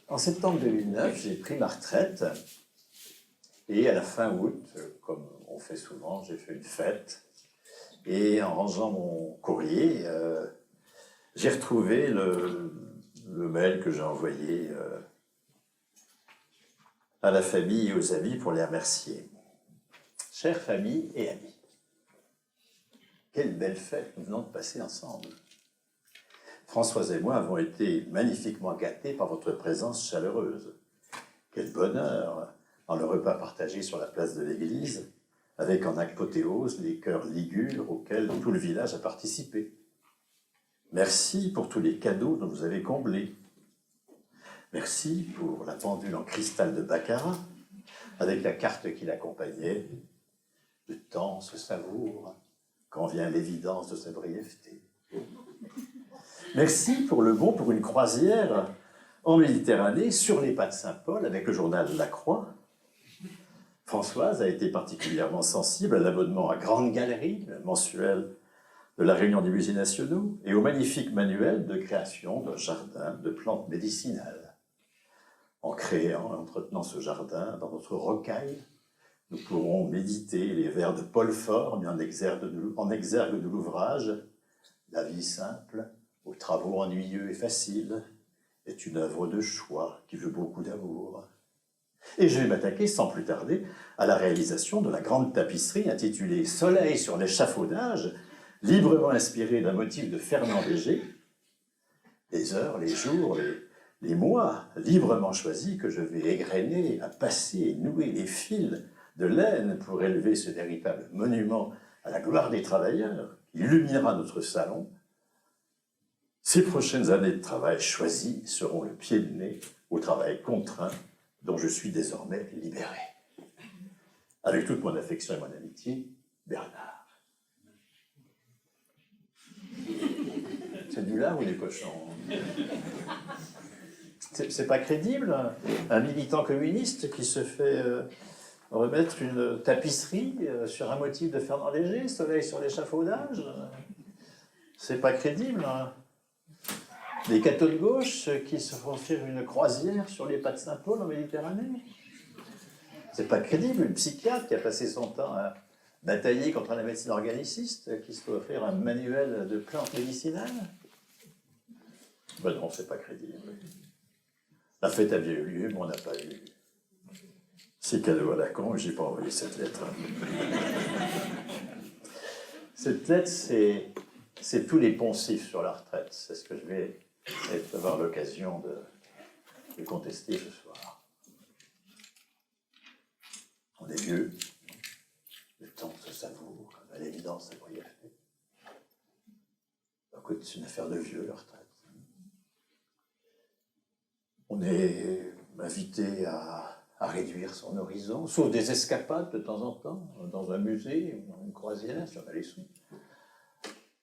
En septembre 2009, j'ai pris ma retraite et à la fin août, comme on fait souvent, j'ai fait une fête et en rangeant mon courrier, j'ai retrouvé le mail que j'ai envoyé à la famille et aux amis pour les remercier. Chère famille et amis, quelle belle fête nous venons de passer ensemble. Françoise et moi avons été magnifiquement gâtés par votre présence chaleureuse. Quel bonheur dans le repas partagé sur la place de l'église, avec en apothéose les chœurs ligures auxquels tout le village a participé. Merci pour tous les cadeaux dont vous avez comblé. Merci pour la pendule en cristal de baccarat, avec la carte qui l'accompagnait. Le temps se savoure quand vient l'évidence de sa brièveté. Merci pour le bon pour une croisière en Méditerranée sur les pas de Saint-Paul avec le journal La Croix. Françoise a été particulièrement sensible à l'abonnement à Grande Galerie, le mensuel de la Réunion des musées nationaux, et au magnifique manuel de création d'un jardin de plantes médicinales. En créant et entretenant ce jardin dans notre rocaille, nous pourrons méditer les vers de Paul Fort mis en exergue de l'ouvrage « La vie simple, aux travaux ennuyeux et faciles, est une œuvre de choix qui veut beaucoup d'amour. » Et je vais m'attaquer sans plus tarder à la réalisation de la grande tapisserie intitulée « Soleil sur l'échafaudage », librement inspirée d'un motif de Fernand Léger. Les heures, les jours, les mois librement choisis que je vais égrener à passer et nouer les fils de laine pour élever ce véritable monument à la gloire des travailleurs qui illuminera notre salon. Ces prochaines années de travail choisies seront le pied de nez au travail contraint dont je suis désormais libéré. Avec toute mon affection et mon amitié, Bernard. C'est du lard ou des cochons? C'est pas crédible, un militant communiste qui se fait remettre une tapisserie sur un motif de Fernand Léger, Soleil sur l'échafaudage. C'est pas crédible. Des cathos de gauche qui se font faire une croisière sur les pas de Saint-Paul en Méditerranée. C'est pas crédible. Une psychiatre qui a passé son temps à batailler contre la médecine organiciste, qui se fait offrir un manuel de plantes médicinales. Ben non, c'est pas crédible. La fête avait eu lieu, mais on n'a pas eu. C'est cadeau à la con, j'ai pas envoyé cette lettre. Cette lettre, c'est tous les poncifs sur la retraite. C'est ce que je vais avoir l'occasion de contester ce soir. On est vieux, le temps se savoure, à l'évidence, ça pourrait y aller. Écoute, c'est une affaire de vieux, la retraite. On est invité à réduire son horizon, sauf des escapades de temps en temps, dans un musée ou dans une croisière, si on a les sous.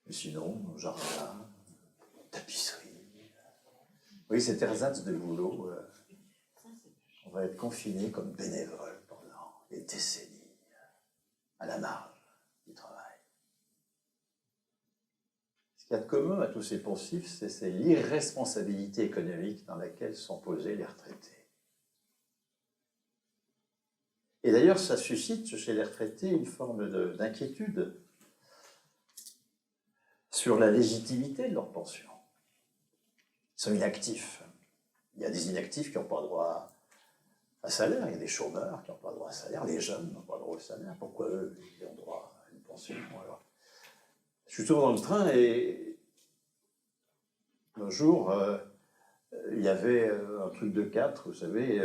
Mais sinon, jardin, tapisserie. Oui, cet ersatz de boulot, on va être confiné comme bénévole pendant des décennies, à la marge du travail. Ce qu'il y a de commun à tous ces poncifs, c'est l'irresponsabilité économique dans laquelle sont posés les retraités. Et d'ailleurs, ça suscite chez les retraités une forme d'inquiétude sur la légitimité de leur pension. Ils sont inactifs. Il y a des inactifs qui n'ont pas droit à salaire, il y a des chômeurs qui n'ont pas droit à salaire, les jeunes n'ont pas droit au salaire. Pourquoi eux, ils ont droit à une pension? Alors, je suis souvent dans le train et un jour, il y avait un truc de 4, vous savez,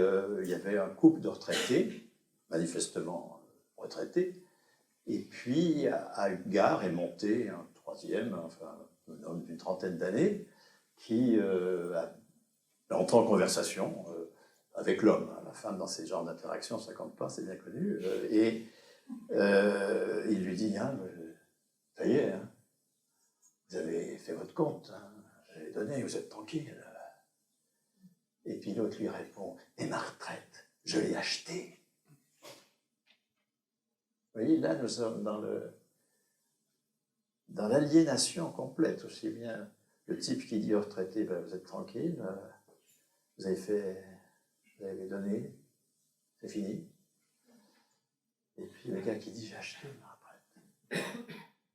il y avait un couple de retraités, manifestement retraités, et puis à une gare est monté un troisième, enfin un homme d'une trentaine d'années, qui a entré en conversation avec l'homme. La femme, dans ces genres d'interactions, ça compte pas, c'est bien connu, et il lui dit, hein, ça y est, hein, vous avez fait votre compte, hein, j'ai donné, vous êtes tranquille. Et puis l'autre lui répond, et ma retraite, je l'ai achetée. Vous voyez, là, nous sommes dans l'aliénation complète, aussi bien le type qui dit aux retraités, ben, vous êtes tranquille, vous avez donné, c'est fini. Et puis le gars qui dit, j'ai acheté ma retraite.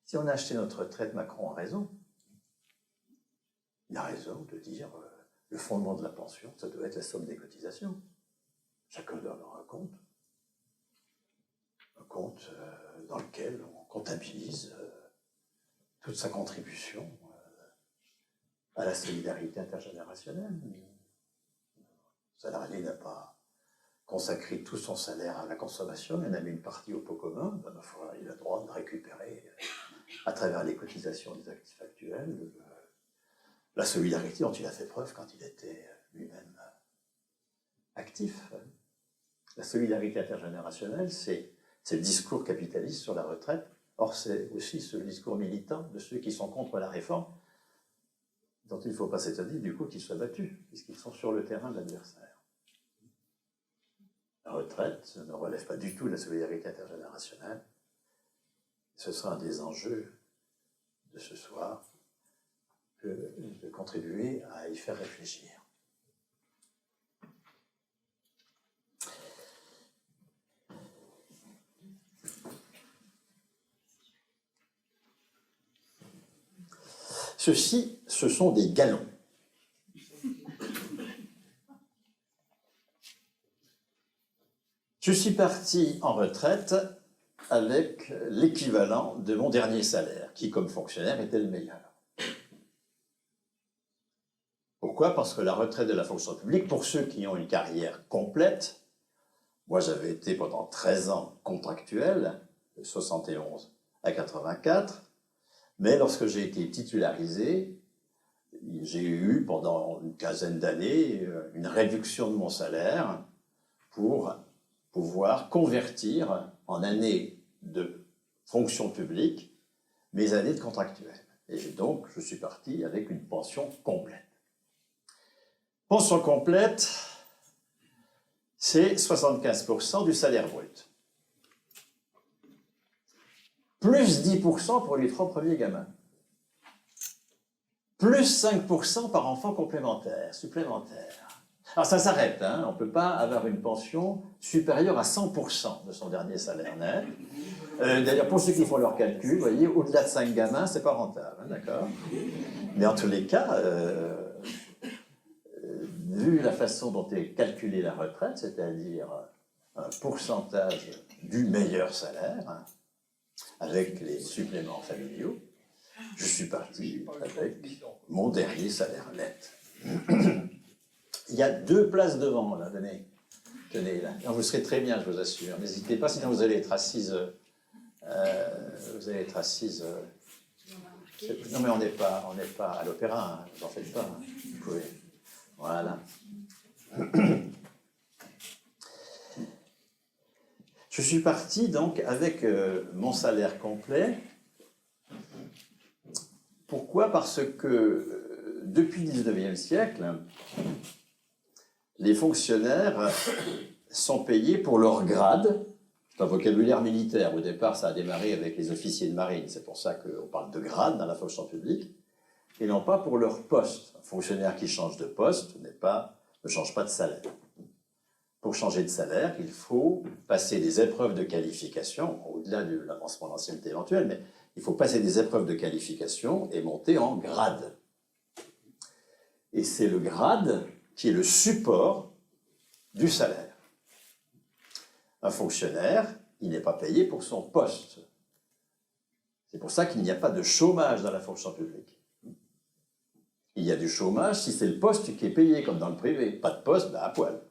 Si on a acheté notre retraite, Macron a raison. Il a raison de dire le fondement de la pension, ça doit être la somme des cotisations. Chacun doit avoir un compte dans lequel on comptabilise toute sa contribution à la solidarité intergénérationnelle. Le salarié n'a pas consacré tout son salaire à la consommation, il en a mis une partie au pot commun, ben, il a le droit de récupérer à travers les cotisations des actifs actuels la solidarité dont il a fait preuve quand il était lui-même actif. La solidarité intergénérationnelle, c'est le discours capitaliste sur la retraite. Or, c'est aussi ce discours militant de ceux qui sont contre la réforme, dont il ne faut pas s'étonner du coup qu'ils soient battus, puisqu'ils sont sur le terrain de l'adversaire. La retraite ne relève pas du tout de la solidarité intergénérationnelle. Ce sera un des enjeux de ce soir, de contribuer à y faire réfléchir. Ceux-ci, ce sont des galons. Je suis parti en retraite avec l'équivalent de mon dernier salaire, qui, comme fonctionnaire, était le meilleur. Pourquoi? Parce que la retraite de la fonction publique, pour ceux qui ont une carrière complète, moi j'avais été pendant 13 ans contractuel, de 71 à 84, mais lorsque j'ai été titularisé, j'ai eu pendant une quinzaine d'années une réduction de mon salaire pour pouvoir convertir en années de fonction publique mes années de contractuel. Et donc, je suis parti avec une pension complète. Pension complète, c'est 75% du salaire brut. Plus 10% pour les 3 premiers gamins. Plus 5% par enfant complémentaire, supplémentaire. Alors ça s'arrête, hein, on ne peut pas avoir une pension supérieure à 100% de son dernier salaire net. D'ailleurs, pour ceux qui font leur calcul, vous voyez, au-delà de 5 gamins, c'est pas rentable, hein, d'accord? Mais en tous les cas, vu la façon dont est calculée la retraite, c'est-à-dire un pourcentage du meilleur salaire, hein, avec les suppléments familiaux, je suis parti avec mon dernier salaire net. Il y a 2 places devant, là, tenez là. Non, vous serez très bien, je vous assure. N'hésitez pas, sinon vous allez être assise. Non, mais on n'est pas à l'opéra, hein, vous n'en faites pas. Hein. Vous pouvez. Voilà. Je suis parti donc avec mon salaire complet. Pourquoi? Parce que depuis le 19e siècle, les fonctionnaires sont payés pour leur grade. C'est un vocabulaire militaire. Au départ, ça a démarré avec les officiers de marine. C'est pour ça qu'on parle de grade dans la fonction publique. Et non pas pour leur poste. Un fonctionnaire qui change de poste ne change pas de salaire. Pour changer de salaire, il faut passer des épreuves de qualification, au-delà de l'avancement d'ancienneté éventuelle, mais il faut passer des épreuves de qualification et monter en grade. Et c'est le grade qui est le support du salaire. Un fonctionnaire, il n'est pas payé pour son poste. C'est pour ça qu'il n'y a pas de chômage dans la fonction publique. Il y a du chômage si c'est le poste qui est payé, comme dans le privé. Pas de poste, ben à poil.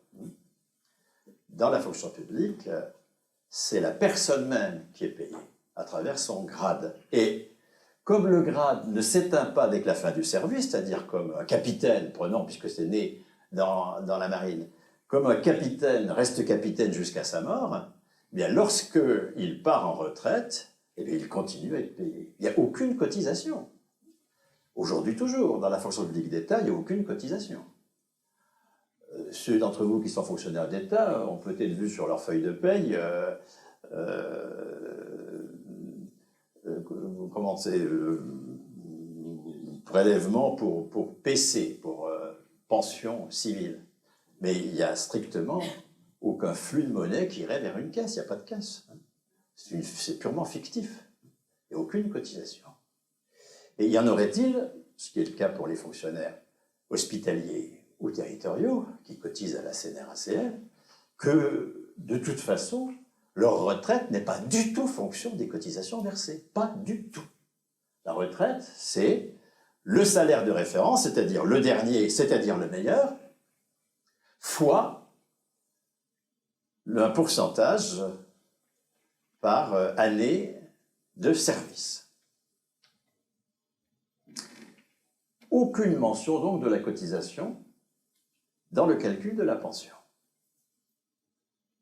Dans la fonction publique, c'est la personne même qui est payée à travers son grade. Et comme le grade ne s'éteint pas avec la fin du service, c'est-à-dire comme un capitaine, prenons, puisque c'est né dans la marine, comme un capitaine reste capitaine jusqu'à sa mort, eh bien lorsqu'il part en retraite, eh bien, il continue à être payé. Il n'y a aucune cotisation. Aujourd'hui toujours, dans la fonction publique d'État, il n'y a aucune cotisation. Ceux d'entre vous qui sont fonctionnaires d'État ont peut-être vu sur leur feuille de paye comment c'est prélèvement pour PC, pour pension civile. Mais il n'y a strictement aucun flux de monnaie qui irait vers une caisse, il n'y a pas de caisse. C'est purement fictif. Il n'y a aucune cotisation. Et y en aurait-il, ce qui est le cas pour les fonctionnaires hospitaliers ou territoriaux, qui cotisent à la CNRACL, que de toute façon, leur retraite n'est pas du tout fonction des cotisations versées. Pas du tout. La retraite, c'est le salaire de référence, c'est-à-dire le dernier, c'est-à-dire le meilleur, fois un pourcentage par année de service. Aucune mention donc de la cotisation dans le calcul de la pension.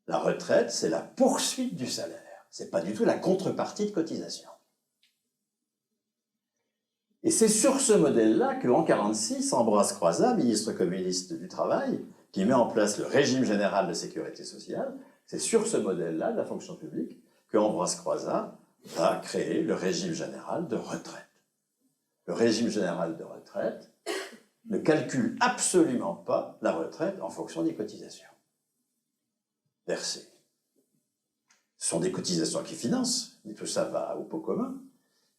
La retraite, c'est la poursuite du salaire. Ce n'est pas du tout la contrepartie de cotisation. Et c'est sur ce modèle-là qu'en 1946, Ambroise Croizat, ministre communiste du Travail, qui met en place le régime général de sécurité sociale, c'est sur ce modèle-là de la fonction publique qu'Ambroise Croizat va créer le régime général de retraite. Le régime général de retraite ne calcule absolument pas la retraite en fonction des cotisations versées. Ce sont des cotisations qui financent, mais tout ça va au pot commun.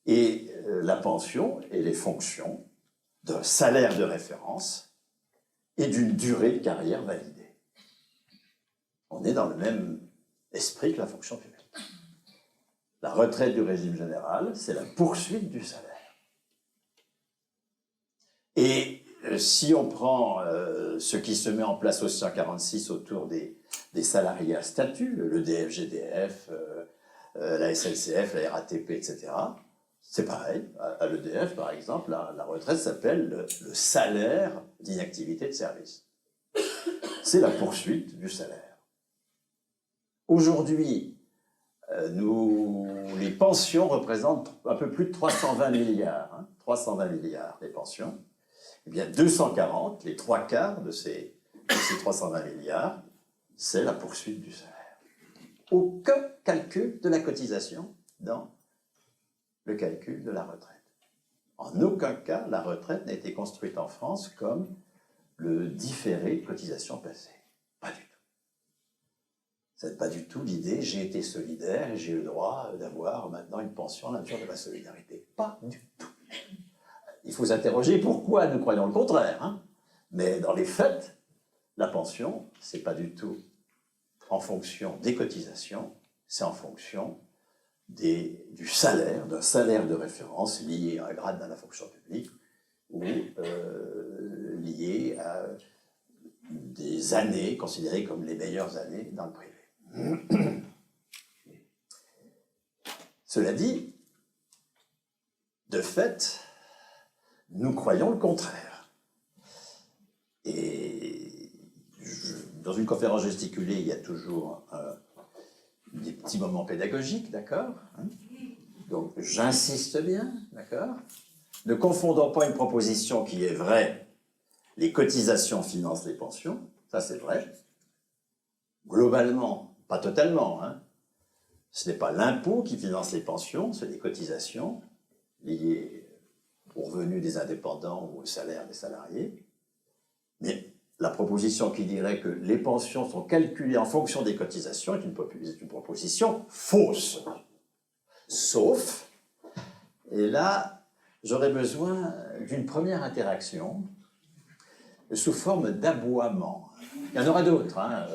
Et la pension et les fonctions d'un salaire de référence et d'une durée de carrière validée. On est dans le même esprit que la fonction publique. La retraite du régime général, c'est la poursuite du salaire. Et si on prend ce qui se met en place aussi en 1946 autour des salariés à statut, le DF-GDF, la SNCF, la RATP, etc., c'est pareil. À l'EDF, par exemple, la retraite s'appelle le salaire d'inactivité de service. C'est la poursuite du salaire. Aujourd'hui, les pensions représentent un peu plus de 320 milliards. 320 milliards, les pensions. Eh bien, 240, les 3/4 de ces 320 milliards, c'est la poursuite du salaire. Aucun calcul de la cotisation dans le calcul de la retraite. En aucun cas, la retraite n'a été construite en France comme le différé de cotisation passée. Pas du tout. C'est pas du tout l'idée, j'ai été solidaire et j'ai eu le droit d'avoir maintenant une pension à la nature de ma solidarité. Pas du tout. Il faut s'interroger pourquoi nous croyons le contraire. Hein. Mais dans les faits, la pension, c'est pas du tout en fonction des cotisations, c'est en fonction du salaire, d'un salaire de référence lié à un grade dans la fonction publique ou lié à des années considérées comme les meilleures années dans le privé. Cela dit, de fait, nous croyons le contraire. Et dans une conférence gesticulée, il y a toujours des petits moments pédagogiques, d'accord, hein. Donc, j'insiste bien, d'accord. Ne confondons pas une proposition qui est vraie. Les cotisations financent les pensions, ça c'est vrai. Globalement, pas totalement, hein. Ce n'est pas l'impôt qui finance les pensions, c'est les cotisations liées aux revenus des indépendants ou au salaire des salariés. Mais la proposition qui dirait que les pensions sont calculées en fonction des cotisations est une proposition fausse. Sauf, et là, j'aurais besoin d'une première interaction sous forme d'aboiement. Il y en aura d'autres, hein,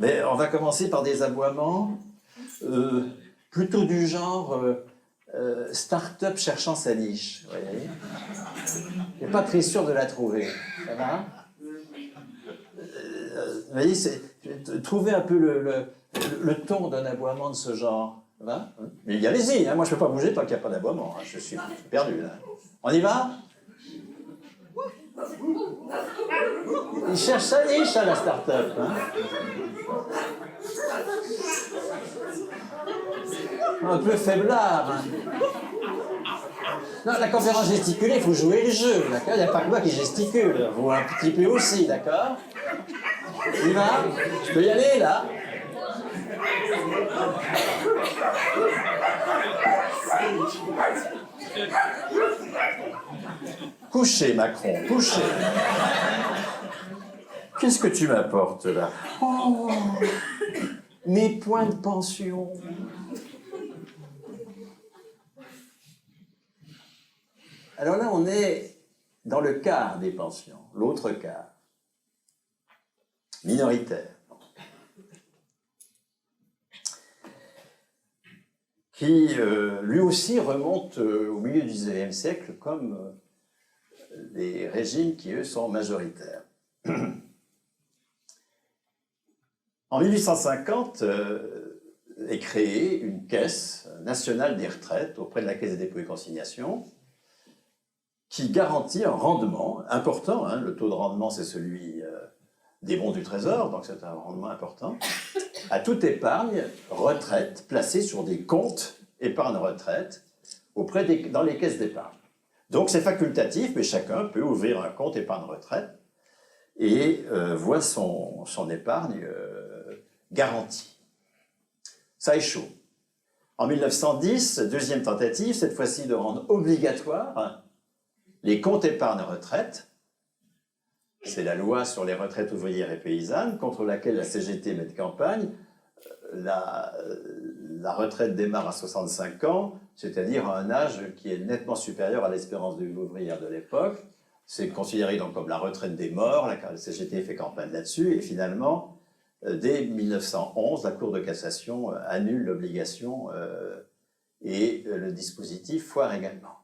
mais on va commencer par des aboiements plutôt du genre start-up cherchant sa niche. Vous voyez, je n'ai pas très sûr de la trouver. Ça va? Vous voyez, trouvez un peu le ton d'un aboiement de ce genre. Ça va? Mais allez-y, hein, moi je ne peux pas bouger tant qu'il n'y a pas d'aboiement. Hein, je suis perdu là. On y va? Il cherche sa niche à la start-up. Hein. Un peu faiblard. Hein. Non, la conférence gesticulée, il faut jouer le jeu, d'accord? Il n'y a pas que moi qui gesticule, vous un petit peu aussi, d'accord? Il va? Je peux y aller, là? Couchez, Macron, couchez. Qu'est-ce que tu m'apportes là? Oh, mes points de pension. Alors là, on est dans le quart des pensions, l'autre quart, minoritaire, qui lui aussi remonte au milieu du XIXe siècle comme les régimes qui, eux, sont majoritaires. En 1850 est créée une caisse nationale des retraites auprès de la Caisse des dépôts et consignations qui garantit un rendement important. Hein, le taux de rendement, c'est celui des bons du Trésor, donc c'est un rendement important, à toute épargne retraite placée sur des comptes épargne-retraite dans les caisses d'épargne. Donc c'est facultatif, mais chacun peut ouvrir un compte épargne-retraite et voit son épargne garantie. Ça échoue. En 1910, deuxième tentative, cette fois-ci de rendre obligatoire les comptes épargne-retraite. C'est la loi sur les retraites ouvrières et paysannes, contre laquelle la CGT met de campagne. La retraite démarre à 65 ans, c'est-à-dire à un âge qui est nettement supérieur à l'espérance de vie ouvrière de l'époque. C'est considéré donc comme la retraite des morts, la CGT fait campagne là-dessus, et finalement, dès 1911, la Cour de cassation annule l'obligation et le dispositif foire également.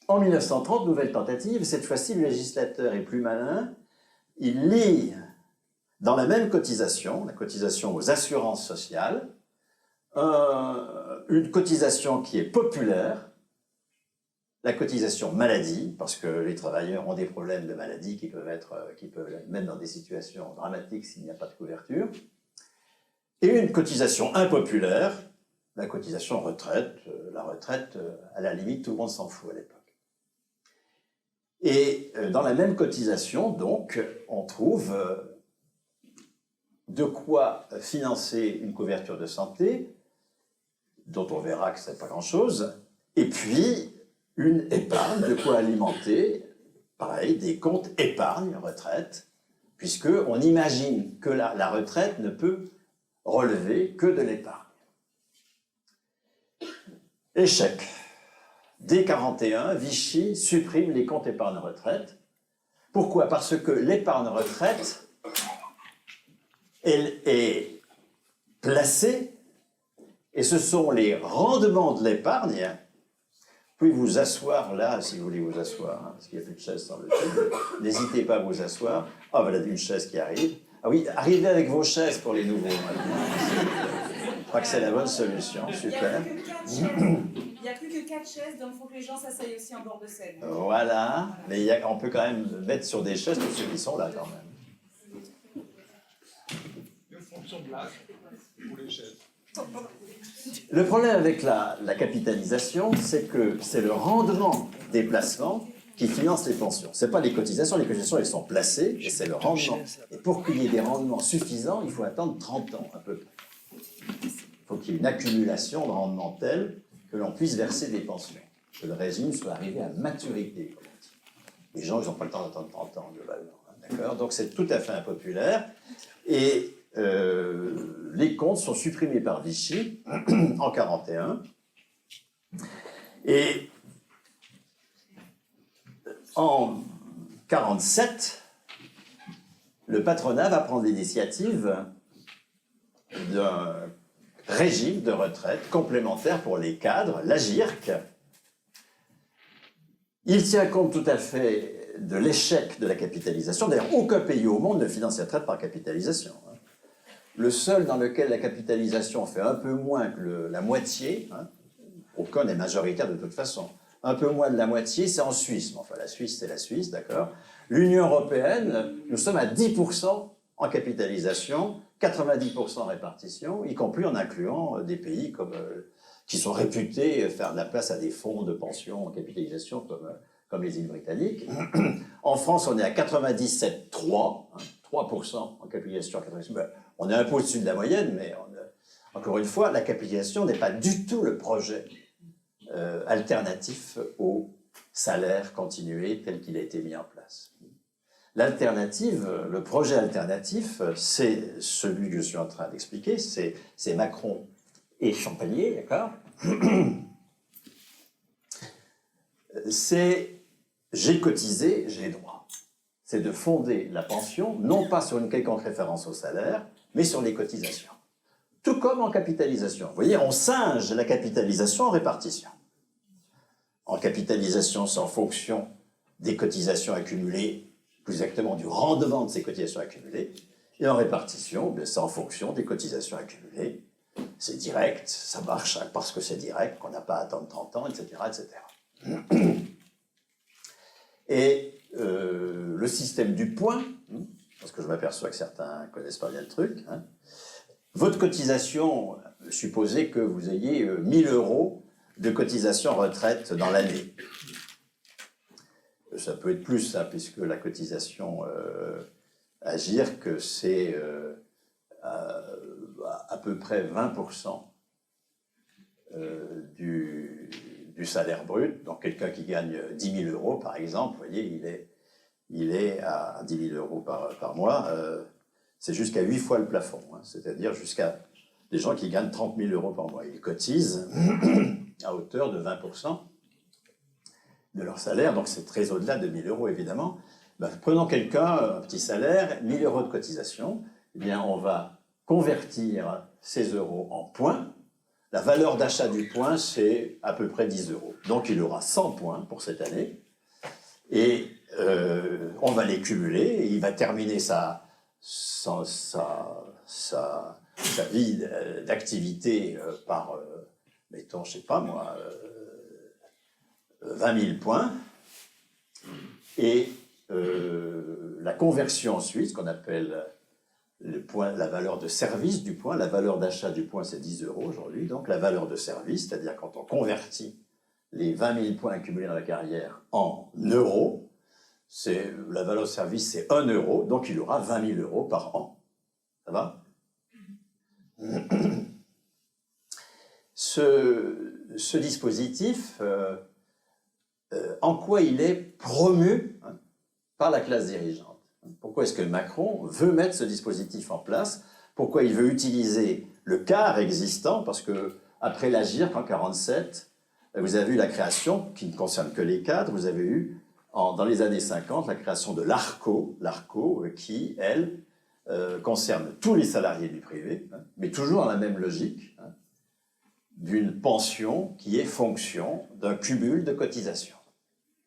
En 1930, nouvelle tentative, cette fois-ci le législateur est plus malin, il lie dans la même cotisation, la cotisation aux assurances sociales, une cotisation qui est populaire, la cotisation maladie, parce que les travailleurs ont des problèmes de maladie qui peuvent mettre dans des situations dramatiques s'il n'y a pas de couverture, et une cotisation impopulaire, la cotisation retraite. La retraite, à la limite, tout le monde s'en fout à l'époque. Et dans la même cotisation, donc, on trouve de quoi financer une couverture de santé, dont on verra que ce n'est pas grand-chose, et puis une épargne, de quoi alimenter, pareil, des comptes épargne-retraite, puisqu'on imagine que la retraite ne peut relever que de l'épargne. Échec. Dès 1941, Vichy supprime les comptes épargne-retraite. Pourquoi? Parce que l'épargne-retraite est placée, et ce sont les rendements de l'épargne. Vous pouvez vous asseoir là, si vous voulez vous asseoir, hein, parce qu'il n'y a plus de chaise dans le film. N'hésitez pas à vous asseour. Ah, voilà une chaise qui arrive. Ah oui, arrivez avec vos chaises pour les nouveaux maintenant. Je crois que c'est la bonne solution, super. Il n'y a plus que 4 chaises, donc il faut que les gens s'asseyent aussi en bord de scène. Voilà, mais on peut quand même mettre sur des chaises tous ceux qui sont là quand même. Une fonction de l'âge pour les chaises. Le problème avec la capitalisation, c'est que c'est le rendement des placements qui finance les pensions. Ce n'est pas les cotisations elles sont placées, et c'est le rendement. Et pour qu'il y ait des rendements suffisants, il faut attendre 30 ans à peu près. Il faut qu'il y ait une accumulation de rendements telle que l'on puisse verser des pensions, que le régime soit arrivé à maturité. Les gens, ils n'ont pas le temps d'attendre 30 ans, globalement. D'accord ? Donc c'est tout à fait impopulaire. Et les comptes sont supprimés par Vichy en 1941. Et en 1947, le patronat va prendre l'initiative d'un régime de retraite complémentaire pour les cadres, l'AGIRC. Il tient compte tout à fait de l'échec de la capitalisation. D'ailleurs, aucun pays au monde ne finance la retraite par capitalisation. Le seul dans lequel la capitalisation fait un peu moins que la moitié, aucun n'est majoritaire de toute façon, un peu moins de la moitié, c'est en Suisse. Enfin, la Suisse, c'est la Suisse, d'accord. L'Union européenne, nous sommes à 10% en capitalisation, 90% en répartition, y compris en incluant des pays qui sont réputés faire de la place à des fonds de pension en capitalisation comme les îles britanniques. En France, on est à 97,3%, 3% en capitalisation. On est un peu au-dessus de la moyenne, mais encore une fois, la capitalisation n'est pas du tout le projet alternatif au salaire continué tel qu'il a été mis en place. L'alternative, le projet alternatif, c'est celui que je suis en train d'expliquer, c'est Macron et Champagnier, d'accord? C'est j'ai cotisé, j'ai droit. C'est de fonder la pension, non pas sur une quelconque référence au salaire, mais sur les cotisations. Tout comme en capitalisation. Vous voyez, on singe la capitalisation en répartition. En capitalisation, c'est en fonction des cotisations accumulées, plus exactement du rendement de ces cotisations accumulées. Et en répartition, c'est en fonction des cotisations accumulées. C'est direct, ça marche parce que c'est direct, qu'on n'a pas à attendre 30 ans, etc. etc. Et le système du point, parce que je m'aperçois que certains ne connaissent pas bien le truc, hein, votre cotisation, supposez que vous ayez 1000 € de cotisation retraite dans l'année. Ça peut être plus, hein, puisque la cotisation Agirc, c'est à peu près 20% du salaire brut. Donc quelqu'un qui gagne 10 000 € par exemple, vous voyez, il est à 10 000 € par mois. C'est jusqu'à 8 fois le plafond, hein, c'est-à-dire jusqu'à des gens qui gagnent 30 000 € par mois. Ils cotisent à hauteur de 20% de leur salaire, donc c'est très au-delà de 1 000 € évidemment. Ben, prenons quelqu'un, un petit salaire, 1 000 € de cotisation, eh bien on va convertir ces euros en points. La valeur d'achat du point, c'est à peu près 10 €. Donc il aura 100 points pour cette année, et on va les cumuler, et il va terminer sa vie d'activité par, mettons, je sais pas moi, 20 000 points, et la conversion ensuite, ce qu'on appelle le point, la valeur de service du point, la valeur d'achat du point c'est 10 € aujourd'hui, donc la valeur de service, c'est-à-dire quand on convertit les 20 000 points accumulés dans la carrière en euros, la valeur de service c'est 1 €, donc il aura 20 000 € par an. Ça va? Ce dispositif, en quoi il est promu, hein, par la classe dirigeante? Pourquoi est-ce que Macron veut mettre ce dispositif en place? Pourquoi il veut utiliser le quart existant? Parce que après l'Agirc en 1947, vous avez eu la création, qui ne concerne que les cadres, vous avez eu dans les années 50 la création de l'ARCO, qui, elle, concerne tous les salariés du privé, hein, mais toujours dans la même logique, hein, d'une pension qui est fonction d'un cumul de cotisations,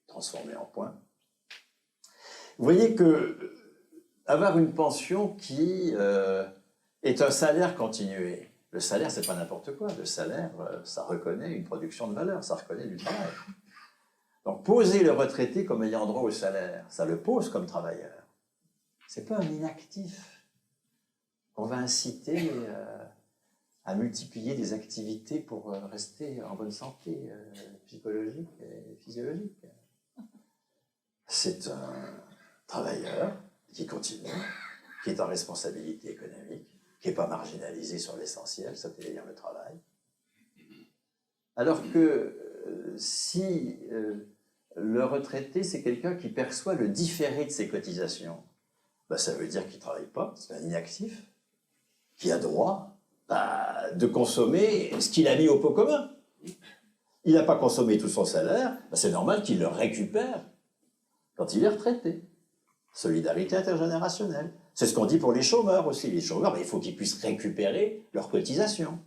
transformé en points. Vous voyez que avoir une pension qui est un salaire continué, le salaire, c'est pas n'importe quoi. Le salaire, ça reconnaît une production de valeur, ça reconnaît du travail. Donc, poser le retraité comme ayant droit au salaire, ça le pose comme travailleur. C'est pas un inactif. On va inciter à multiplier des activités pour rester en bonne santé psychologique et physiologique. C'est un travailleur qui continue, qui est en responsabilité économique, qui n'est pas marginalisé sur l'essentiel, c'est-à-dire le travail. Alors que si le retraité, c'est quelqu'un qui perçoit le différé de ses cotisations, ben, ça veut dire qu'il ne travaille pas, c'est un inactif, qui a droit de consommer ce qu'il a mis au pot commun. Il n'a pas consommé tout son salaire, ben, c'est normal qu'il le récupère quand il est retraité. Solidarité intergénérationnelle. C'est ce qu'on dit pour les chômeurs aussi. Les chômeurs, ben, il faut qu'ils puissent récupérer leurs cotisations.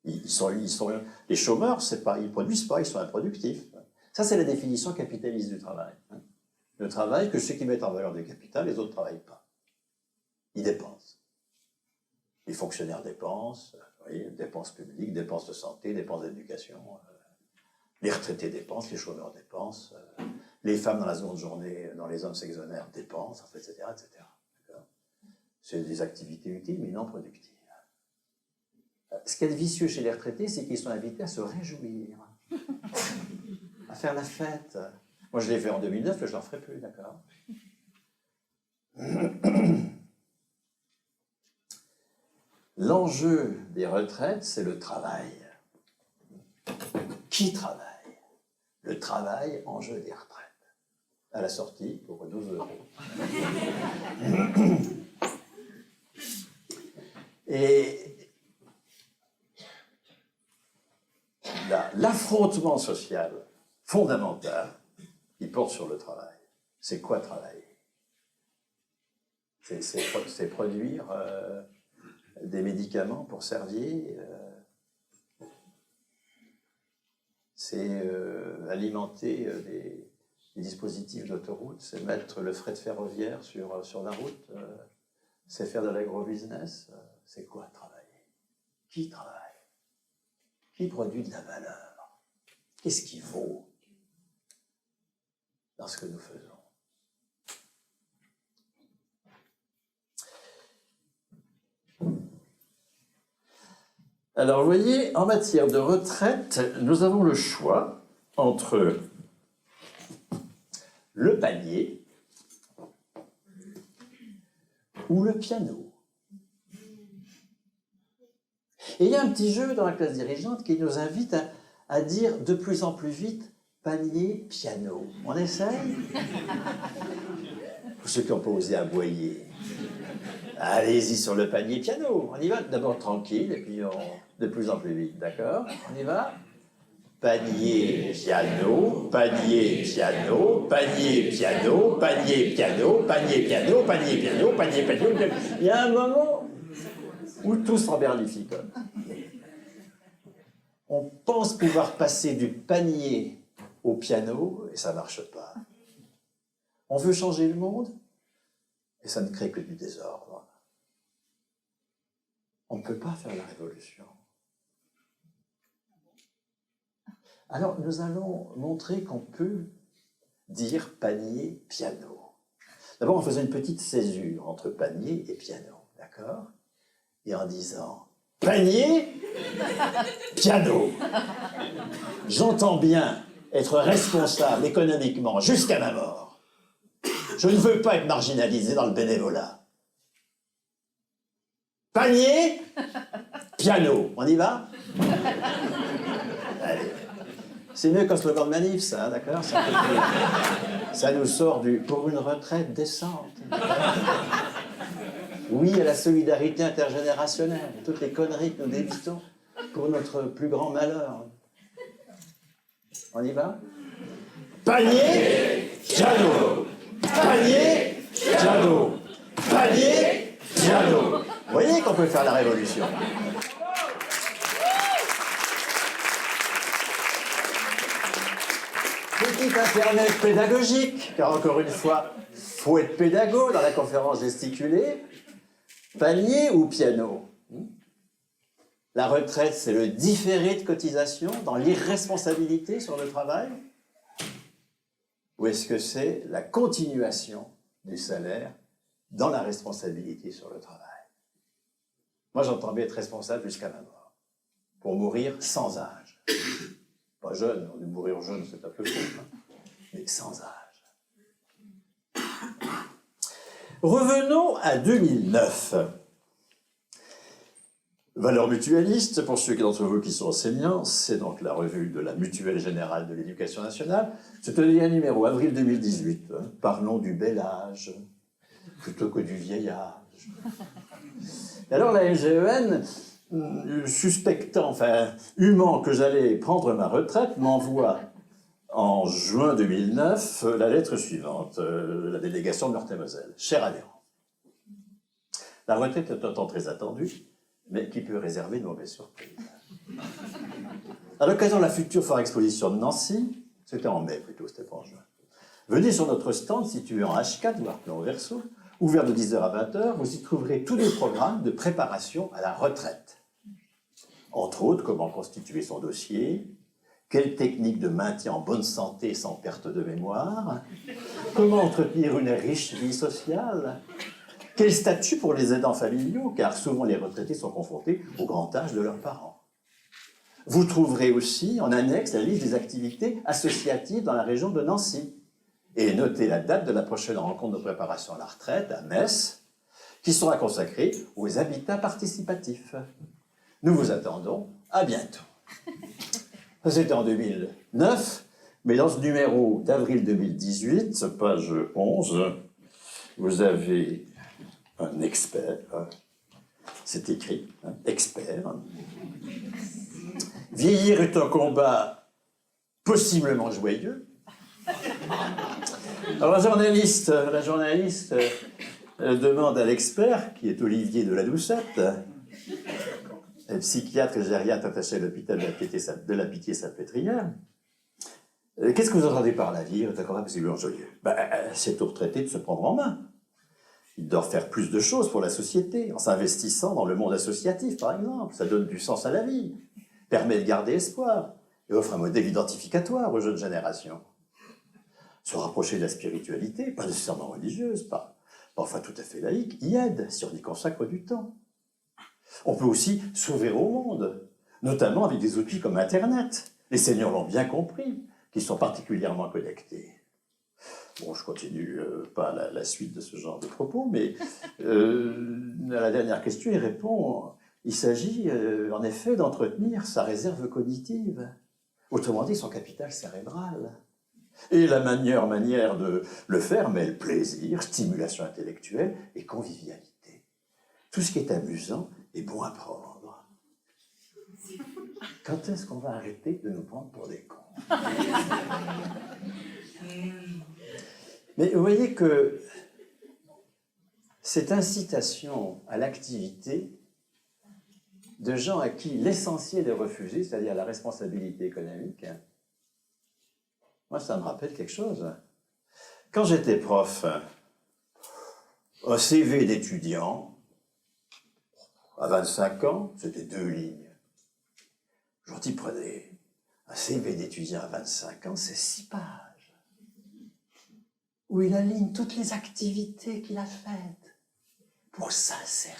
Les chômeurs, ils ne produisent pas, ils sont improductifs. Ça, c'est la définition capitaliste du travail. Le travail, que ceux qui mettent en valeur du capital, les autres ne travaillent pas. Ils dépensent. Les fonctionnaires dépensent, dépenses publiques, dépenses de santé, dépenses d'éducation. Les retraités dépensent, les chômeurs dépensent. Les femmes dans la seconde journée, dans les hommes s'exonèrent, dépensent, etc., etc. C'est des activités utiles, mais non productives. Ce qui est vicieux chez les retraités, c'est qu'ils sont invités à se réjouir, à faire la fête. Moi, je l'ai fait en 2009, je ne l'en ferai plus, d'accord? L'enjeu des retraites, c'est le travail. Qui travaille? Le travail, enjeu des retraites. à la sortie pour 12 €. Et l'affrontement social fondamental qui porte sur le travail, c'est quoi travailler? C'est produire des médicaments pour Servier, c'est alimenter des dispositifs d'autoroute, c'est mettre le fret ferroviaire sur la route, c'est faire de l'agro-business. C'est quoi travailler? Qui travaille? Qui produit de la valeur? Qu'est-ce qu'il faut dans ce que nous faisons? Alors, vous voyez, en matière de retraite, nous avons le choix entre le panier ou le piano. Et il y a un petit jeu dans la classe dirigeante qui nous invite à dire de plus en plus vite panier, piano. On essaye? Pour ceux qui n'ont pas osé aboyer. Allez-y sur le panier, piano. On y va d'abord tranquille et puis de plus en plus vite, d'accord? On y va? Panier, piano, panier, piano, panier, piano, panier, piano, panier, piano, panier, piano, panier, piano. Il y a un moment où tout s'emberlificote. On pense pouvoir passer du panier au piano et ça ne marche pas. On veut changer le monde et ça ne crée que du désordre. On ne peut pas faire la révolution. Alors, nous allons montrer qu'on peut dire panier, piano. D'abord, en faisant une petite césure entre panier et piano, d'accord? Et en disant panier, piano. J'entends bien être responsable économiquement jusqu'à ma mort. Je ne veux pas être marginalisé dans le bénévolat. Panier, piano. On y va? Allez. C'est mieux qu'un slogan de manif, ça, d'accord? Ça nous sort pour une retraite décente. Oui à la solidarité intergénérationnelle, toutes les conneries que nous débitons pour notre plus grand malheur. On y va? Panier, piano. Panier, piano. Panier, piano. Vous voyez qu'on peut faire la révolution. Petit internet pédagogique, car encore une fois, il faut être pédago dans la conférence gesticulée. Panier ou piano? La retraite, c'est le différé de cotisation dans l'irresponsabilité sur le travail? Ou est-ce que c'est la continuation du salaire dans la responsabilité sur le travail? Moi, j'entends bien être responsable jusqu'à ma mort, pour mourir sans âge. Pas jeune, on est mourir jeune, c'est un peu faux, hein, mais sans âge. Revenons à 2009. Valeurs mutualistes, pour ceux d'entre vous qui sont enseignants, c'est donc la revue de la Mutuelle Générale de l'Éducation Nationale. C'est un numéro, avril 2018. Hein. Parlons du bel âge, plutôt que du vieil âge. Et alors la LGEN, suspectant, humant que j'allais prendre ma retraite, m'envoie en juin 2009 la lettre suivante, la délégation de Meurthe-et-Moselle. Cher adhérent, la retraite est un temps très attendu, mais qui peut réserver de mauvaises surprises. À l'occasion de la future Foire Exposition de Nancy, c'était en mai plutôt, c'était pas en juin, venez sur notre stand situé en H4, voire plan verso, ouvert de 10h à 20h, vous y trouverez tous les programmes de préparation à la retraite. Entre autres, comment constituer son dossier, quelles techniques de maintien en bonne santé sans perte de mémoire, comment entretenir une riche vie sociale, quel statut pour les aidants familiaux, car souvent les retraités sont confrontés au grand âge de leurs parents. Vous trouverez aussi en annexe la liste des activités associatives dans la région de Nancy. Et notez la date de la prochaine rencontre de préparation à la retraite à Metz, qui sera consacrée aux habitats participatifs. Nous vous attendons, à bientôt. C'était en 2009, Mais dans ce numéro d'avril 2018, page 11, vous avez un expert, c'est écrit, expert. Vieillir est un combat possiblement joyeux. Alors la journaliste demande à l'expert, qui est Olivier de la Doucette, psychiatre et gériatre attaché à l'hôpital de la Pitié-Salpêtrière, qu'est-ce que vous entendez par la vie est un combat possiblement joyeux? C'est au retraité de se prendre en main. Il doit faire plus de choses pour la société, en s'investissant dans le monde associatif, par exemple. Ça donne du sens à la vie, permet de garder espoir, et offre un modèle identificatoire aux jeunes générations. Se rapprocher de la spiritualité, pas nécessairement religieuse, parfois tout à fait laïque, y aide si on y consacre du temps. On peut aussi s'ouvrir au monde, notamment avec des outils comme Internet. Les seniors l'ont bien compris, qui sont particulièrement connectés. Bon, je continue pas la suite de ce genre de propos, mais à la dernière question, il répond, il s'agit en effet d'entretenir sa réserve cognitive, autrement dit son capital cérébral. Et la manière de le faire mêle plaisir, stimulation intellectuelle et convivialité. Tout ce qui est amusant est bon à prendre. Quand est-ce qu'on va arrêter de nous prendre pour des cons? Mais vous voyez que cette incitation à l'activité de gens à qui l'essentiel est refusé, c'est-à-dire la responsabilité économique, moi ça me rappelle quelque chose. Quand j'étais prof, un CV d'étudiant, à 25 ans, c'était 2 lignes. Aujourd'hui, prenez un CV d'étudiant à 25 ans, c'est 6 pages. Où il aligne toutes les activités qu'il a faites pour s'insérer.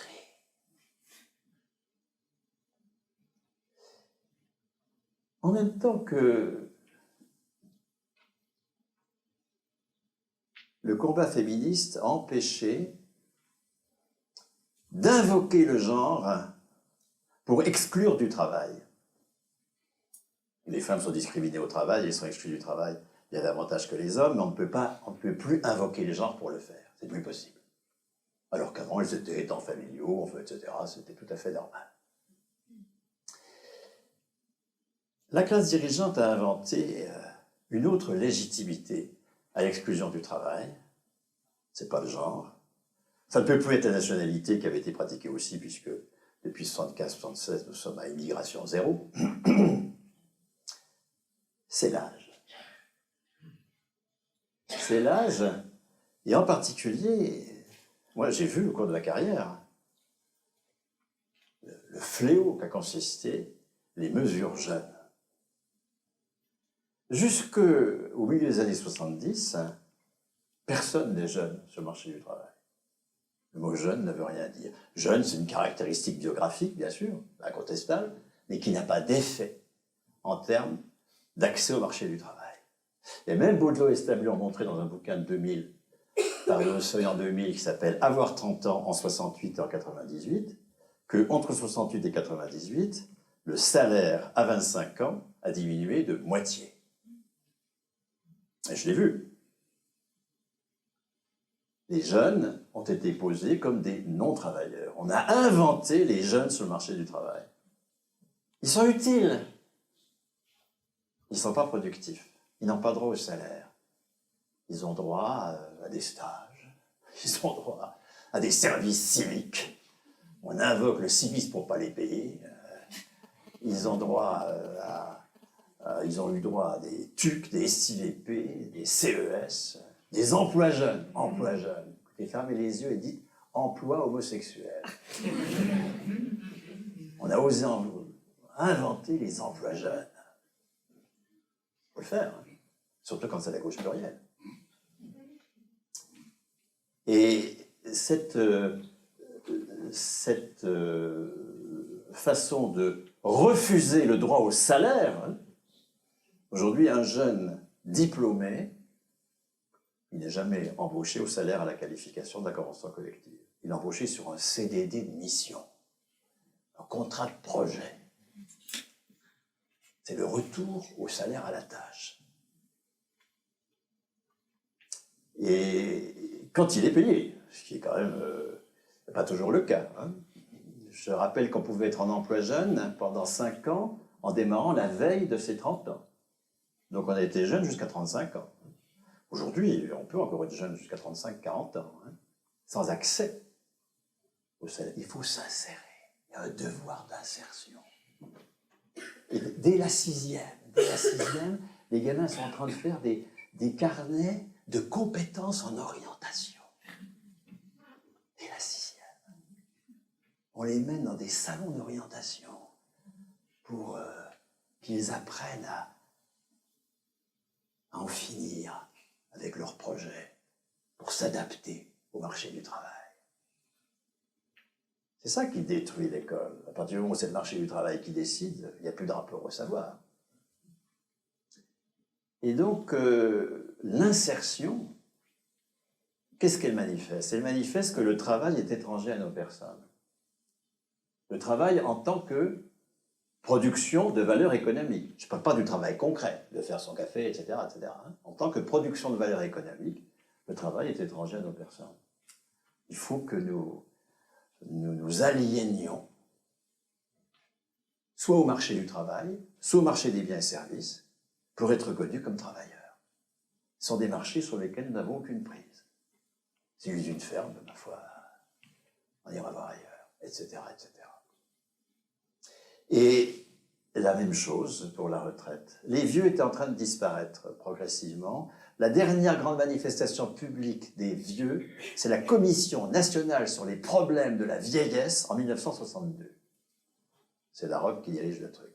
En même temps que le combat féministe a empêché d'invoquer le genre pour exclure du travail. Les femmes sont discriminées au travail, elles sont exclues du travail. Il y a davantage que les hommes, mais on ne peut plus invoquer les genres pour le faire. C'est plus possible. Alors qu'avant, ils étaient temps familiaux, etc. C'était tout à fait normal. La classe dirigeante a inventé une autre légitimité à l'exclusion du travail. C'est pas le genre. Ça ne peut plus être la nationalité qui avait été pratiquée aussi, puisque depuis 75-76, nous sommes à immigration zéro. C'est l'âge. C'est l'âge, et en particulier, moi j'ai vu au cours de ma carrière, le fléau qu'a consisté les mesures jeunes. Jusqu'au milieu des années 70, personne n'est jeune sur le marché du travail. Le mot jeune ne veut rien dire. Jeune, c'est une caractéristique biographique, bien sûr, incontestable, mais qui n'a pas d'effet en termes d'accès au marché du travail. Et même Baudelot et Stabile ont montré dans un bouquin de 2000, paru au Seuil en 2000, qui s'appelle « Avoir 30 ans en 68 et en 98 », qu'entre 68 et 98, le salaire à 25 ans a diminué de moitié. Et je l'ai vu. Les jeunes ont été posés comme des non-travailleurs. On a inventé les jeunes sur le marché du travail. Ils sont utiles. Ils ne sont pas productifs. Ils n'ont pas droit au salaire. Ils ont droit à des stages. Ils ont droit à des services civiques. On invoque le civisme pour ne pas les payer. Ils ont droit ils ont eu droit à des TUC, des SIVP, des CES, des emplois jeunes. Emplois jeunes. Écoutez, fermez les yeux et dites emploi homosexuel. On a osé inventer les emplois jeunes. Il faut le faire, hein. Surtout quand c'est la gauche plurielle. Et cette façon de refuser le droit au salaire, hein, aujourd'hui, un jeune diplômé, il n'est jamais embauché au salaire à la qualification de la convention collective. Il est embauché sur un CDD de mission, un contrat de projet. C'est le retour au salaire à la tâche. et quand il est payé, ce qui est quand même pas toujours le cas. Hein. Je rappelle qu'on pouvait être en emploi jeune pendant 5 ans en démarrant la veille de ses 30 ans. Donc on a été jeune jusqu'à 35 ans. Aujourd'hui, on peut encore être jeune jusqu'à 35-40 ans, hein, sans accès au salaire. Il faut s'insérer. Il y a un devoir d'insertion. Et dès la sixième, les gamins sont en train de faire des carnets de compétences en orientation. Dès la sixième. On les mène dans des salons d'orientation pour qu'ils apprennent à en finir avec leurs projets, pour s'adapter au marché du travail. C'est ça qui détruit l'école. À partir du moment où c'est le marché du travail qui décide, il n'y a plus de rapport au savoir. Et donc, l'insertion, qu'est-ce qu'elle manifeste? Elle manifeste que le travail est étranger à nos personnes. Le travail en tant que production de valeur économique. Je ne parle pas du travail concret, de faire son café, etc. etc. Hein. En tant que production de valeur économique, le travail est étranger à nos personnes. Il faut que nous nous aliénions soit au marché du travail, soit au marché des biens et services, pour être reconnus comme travailleurs. Ce sont des marchés sur lesquels nous n'avons aucune prise. Celui d'une ferme, ma foi, on ira voir ailleurs, etc., etc. Et la même chose pour la retraite. Les vieux étaient en train de disparaître progressivement. La dernière grande manifestation publique des vieux, c'est la Commission nationale sur les problèmes de la vieillesse en 1962. C'est Larocque qui dirige le truc.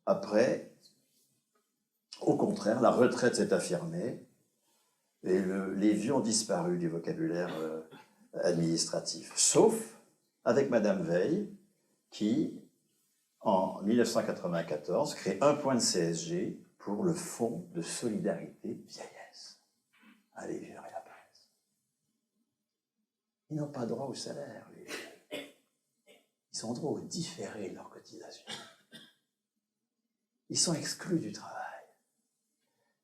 Après, au contraire, la retraite s'est affirmée et les vieux ont disparu du vocabulaire administratif. Sauf avec Madame Veil, qui, en 1994, crée un point de CSG pour le Fonds de solidarité vieillesse. Allez, vieux, la presse. Ils n'ont pas droit au salaire, les vieux. Ils ont droit au différé de leur cotisation. Ils sont exclus du travail.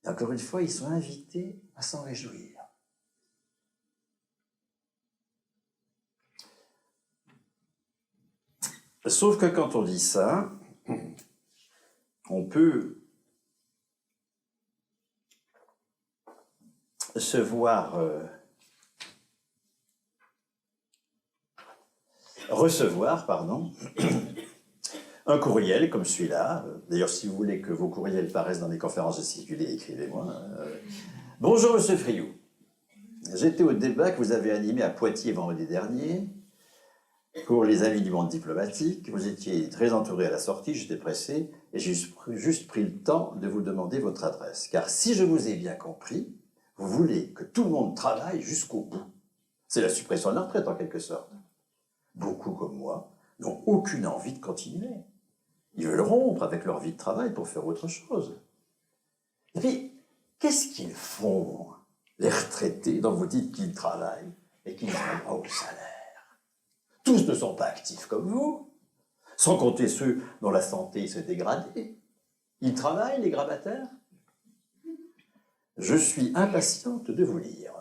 Et encore une fois, ils sont invités à s'en réjouir. Sauf que quand on dit ça, on peut se voir recevoir, un courriel comme celui-là. D'ailleurs, si vous voulez que vos courriels paraissent dans les conférences gesticulées, écrivez-moi. Bonjour, Monsieur Friou. J'étais au débat que vous avez animé à Poitiers vendredi dernier. Pour les amis du monde diplomatique, vous étiez très entouré à la sortie, j'étais pressé, et j'ai juste pris le temps de vous demander votre adresse. Car si je vous ai bien compris, vous voulez que tout le monde travaille jusqu'au bout. C'est la suppression de la retraite en quelque sorte. Beaucoup comme moi n'ont aucune envie de continuer. Ils veulent rompre avec leur vie de travail pour faire autre chose. Et puis, qu'est-ce qu'ils font, les retraités, dont vous dites qu'ils travaillent et qu'ils n'ont pas au salaire? Tous ne sont pas actifs comme vous, sans compter ceux dont la santé s'est dégradée. Ils travaillent, les grabataires? Je suis impatiente de vous lire.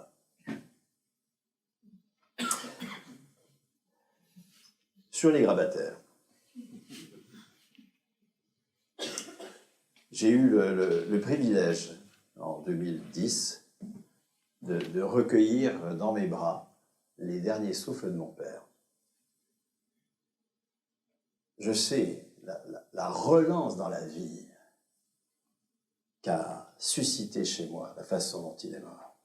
Sur les grabataires, j'ai eu le privilège, en 2010, de recueillir dans mes bras les derniers souffles de mon père. Je sais la relance dans la vie qu'a suscité chez moi la façon dont il est mort.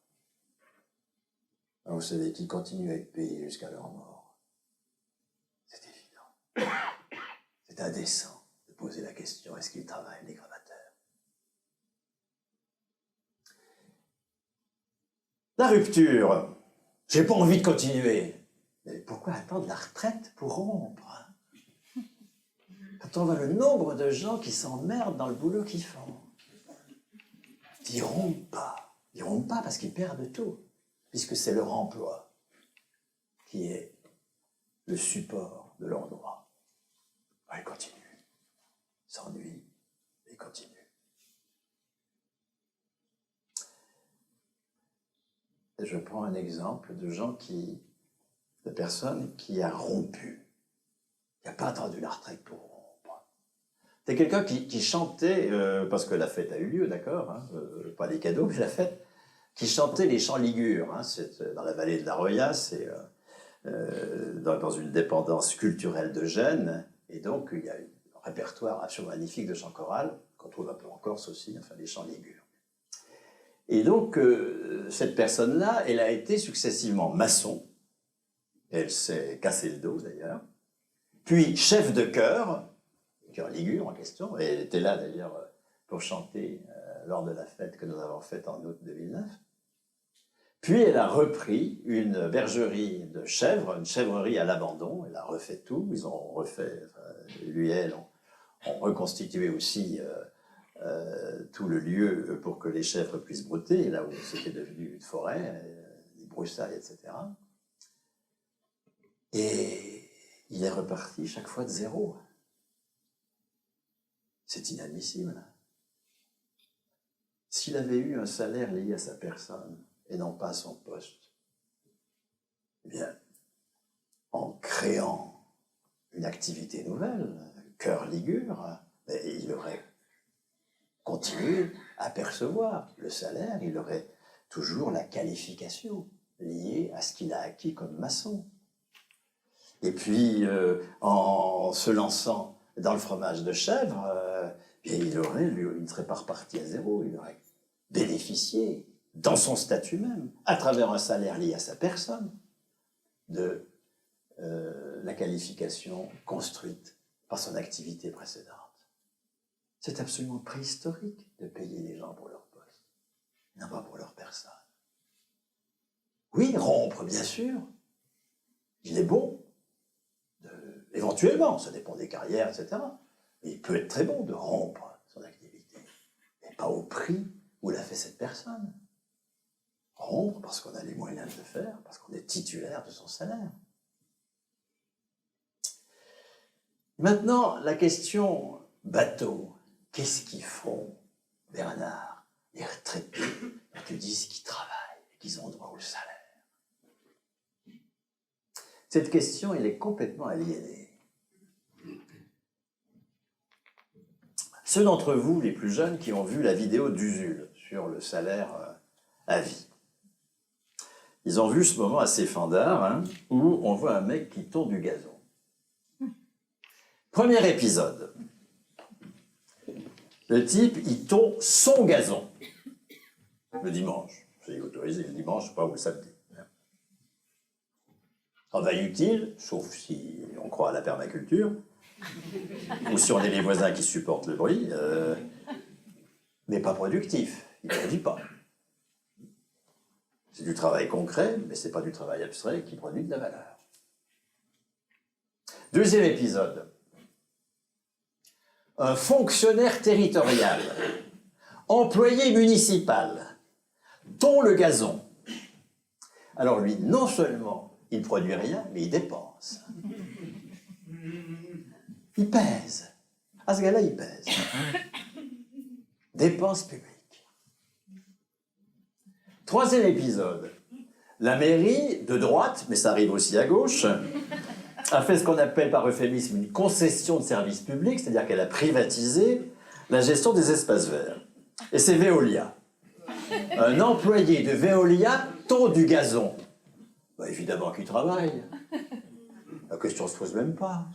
Vous savez qu'ils continuent à être payés jusqu'à leur mort. C'est évident. C'est indécent de poser la question, est-ce qu'ils travaillent, les gravataires? La rupture. J'ai pas envie de continuer. Mais pourquoi attendre la retraite pour rompre? Quand on voit le nombre de gens qui s'emmerdent dans le boulot qu'ils font, ils rompent pas. Ils rompent pas parce qu'ils perdent tout, puisque c'est leur emploi qui est le support de leur droit. Ils continuent, s'ennuient et continuent. je prends un exemple de personnes qui a rompu, qui n'a pas attendu la retraite pour rompre. C'est quelqu'un qui chantait, parce que la fête a eu lieu, d'accord, hein, pas les cadeaux, mais la fête, qui chantait les chants ligures. Hein, c'est dans la vallée de la Roya, c'est dans une dépendance culturelle de Gênes, et donc il y a un répertoire absolument magnifique de chants chorales, qu'on trouve un peu en Corse aussi, enfin les chants ligures. Et donc, cette personne-là, elle a été successivement maçon, elle s'est cassé le dos d'ailleurs, puis chef de chœur ligure en question, et elle était là d'ailleurs pour chanter lors de la fête que nous avons faite en août 2009. Puis elle a repris une bergerie de chèvres, une chèvrerie à l'abandon, elle a refait tout, ils ont refait, lui et elle ont reconstitué aussi tout le lieu pour que les chèvres puissent brouter, là où c'était devenu une forêt, des broussailles, etc. Et il est reparti chaque fois de zéro. C'est inadmissible. S'il avait eu un salaire lié à sa personne et non pas à son poste, eh bien, en créant une activité nouvelle, Chœur Ligure, il aurait continué à percevoir le salaire, il aurait toujours la qualification liée à ce qu'il a acquis comme maçon. Et puis, en se lançant dans le fromage de chèvre, il ne serait pas reparti à zéro, il aurait bénéficié, dans son statut même, à travers un salaire lié à sa personne, de la qualification construite par son activité précédente. C'est absolument préhistorique de payer les gens pour leur poste, non pas pour leur personne. Oui, rompre, bien sûr, il est bon, éventuellement, ça dépend des carrières, etc. Mais il peut être très bon de rompre son activité, mais pas au prix où l'a fait cette personne. Rompre parce qu'on a les moyens de le faire, parce qu'on est titulaire de son salaire. Maintenant, la question bateau, qu'est-ce qu'ils font, Bernard, les retraités, quand ils disent qu'ils travaillent et qu'ils ont droit au salaire? Cette question, elle est complètement aliénée. Ceux d'entre vous, les plus jeunes, qui ont vu la vidéo d'Usul sur le salaire à vie, ils ont vu ce moment assez fandard, hein, où on voit un mec qui tond du gazon. Premier épisode. Le type, il tond son gazon. Le dimanche. C'est autorisé le dimanche, pas ou le samedi. Travail utile, sauf si on croit à la permaculture, ou si on est les voisins qui supportent le bruit, mais pas productif, il ne produit pas. C'est du travail concret, mais ce n'est pas du travail abstrait qui produit de la valeur. Deuxième épisode. Un fonctionnaire territorial, employé municipal, tond le gazon. Alors lui, non seulement il ne produit rien, mais il dépense. Il pèse. À ce gars-là, il pèse. Dépenses publiques. Troisième épisode. La mairie, de droite, mais ça arrive aussi à gauche, a fait ce qu'on appelle par euphémisme une concession de service public, c'est-à-dire qu'elle a privatisé la gestion des espaces verts. Et c'est Veolia. Un employé de Veolia tond du gazon. Bah, évidemment qu'il travaille. La question ne se pose même pas.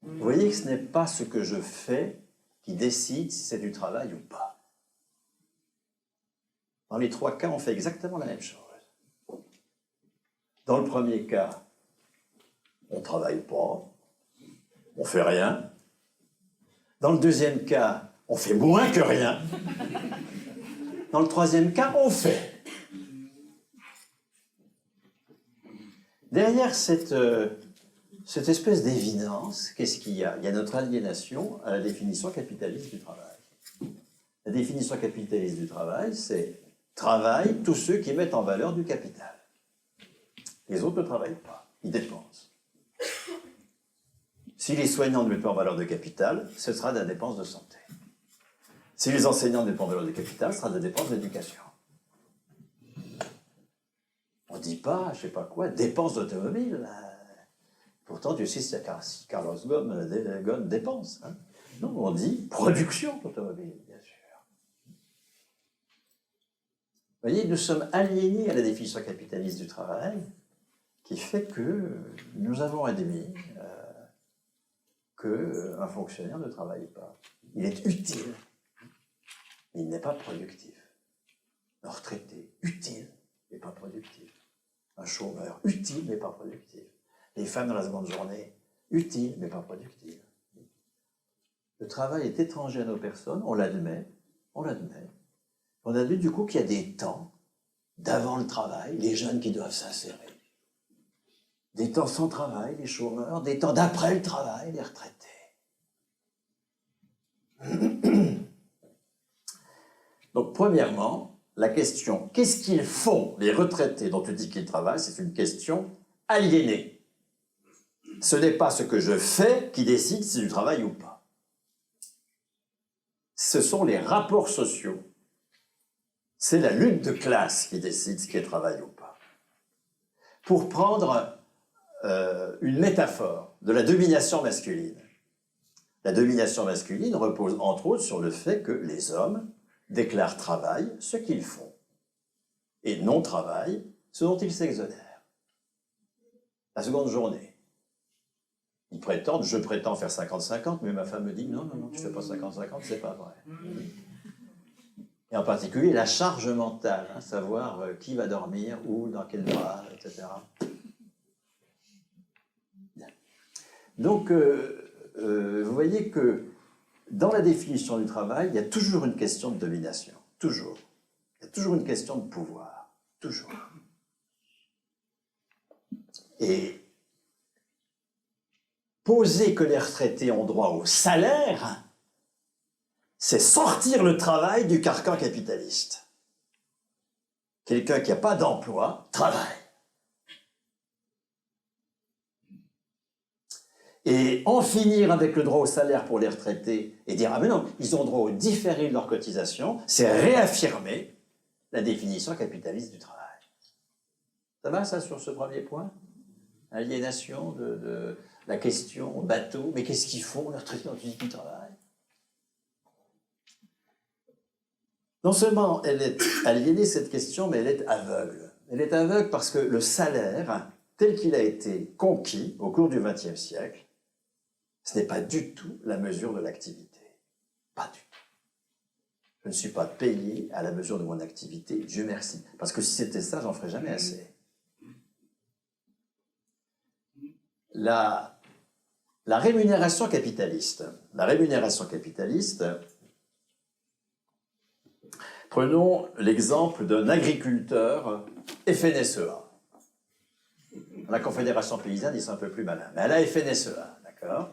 Vous voyez que ce n'est pas ce que je fais qui décide si c'est du travail ou pas. Dans les trois cas, on fait exactement la même chose. Dans le premier cas, on ne travaille pas, on ne fait rien. Dans le deuxième cas, on fait moins que rien. Dans le troisième cas, on fait. Derrière cette espèce d'évidence, qu'est-ce qu'il y a? Il y a notre aliénation à la définition capitaliste du travail. La définition capitaliste du travail, c'est travaillent tous ceux qui mettent en valeur du capital. Les autres ne travaillent pas, ils dépensent. Si les soignants ne mettent pas en valeur de capital, ce sera de la dépense de santé. Si les enseignants dépendent de l'ordre du capital, ce sera des dépenses d'éducation. On ne dit pas, je ne sais pas quoi, dépenses d'automobile. Pourtant, Dieu sait si Carlos Ghosn dépense. Hein. Non, on dit production d'automobile, bien sûr. Vous voyez, nous sommes aliénés à la définition capitaliste du travail, qui fait que nous avons admis qu'un fonctionnaire ne travaille pas. Il est utile, mais il n'est pas productif. Un retraité, utile, mais pas productif. Un chômeur, utile, mais pas productif. Les femmes dans la seconde journée, utiles, mais pas productives. Le travail est étranger à nos personnes, on l'admet, on l'admet. On admet du coup qu'il y a des temps d'avant le travail, les jeunes qui doivent s'insérer. Des temps sans travail, les chômeurs, des temps d'après le travail, les retraités. Donc, premièrement, la question, qu'est-ce qu'ils font, les retraités dont tu dis qu'ils travaillent, c'est une question aliénée. Ce n'est pas ce que je fais qui décide si je travaille ou pas. Ce sont les rapports sociaux. C'est la lutte de classe qui décide ce qui est travail ou pas. Pour prendre une métaphore de la domination masculine. La domination masculine repose entre autres sur le fait que les hommes déclarent travail ce qu'ils font et non-travail ce dont ils s'exonèrent. La seconde journée. Ils prétendent, je prétends faire 50-50, mais ma femme me dit non, tu ne fais pas 50-50, c'est pas vrai. Et en particulier la charge mentale, hein, savoir qui va dormir, où, dans quel drap, etc. Donc, vous voyez que dans la définition du travail, il y a toujours une question de domination. Toujours. Il y a toujours une question de pouvoir. Toujours. Et poser que les retraités ont droit au salaire, c'est sortir le travail du carcan capitaliste. Quelqu'un qui n'a pas d'emploi travaille. Et en finir avec le droit au salaire pour les retraités et dire « Ah mais non, ils ont droit au différé de leur cotisation », c'est réaffirmer la définition capitaliste du travail. Ça va ça sur ce premier point? Aliénation de la question bateau, mais qu'est-ce qu'ils font les retraités dans une vie de travail? Non seulement elle est aliénée cette question, mais elle est aveugle. Elle est aveugle parce que le salaire, tel qu'il a été conquis au cours du XXe siècle, ce n'est pas du tout la mesure de l'activité. Pas du tout. Je ne suis pas payé à la mesure de mon activité, Dieu merci. Parce que si c'était ça, j'en ferais jamais assez. La rémunération capitaliste, prenons l'exemple d'un agriculteur FNSEA. La Confédération paysanne, ils sont un peu plus malins. Mais elle a FNSEA, d'accord?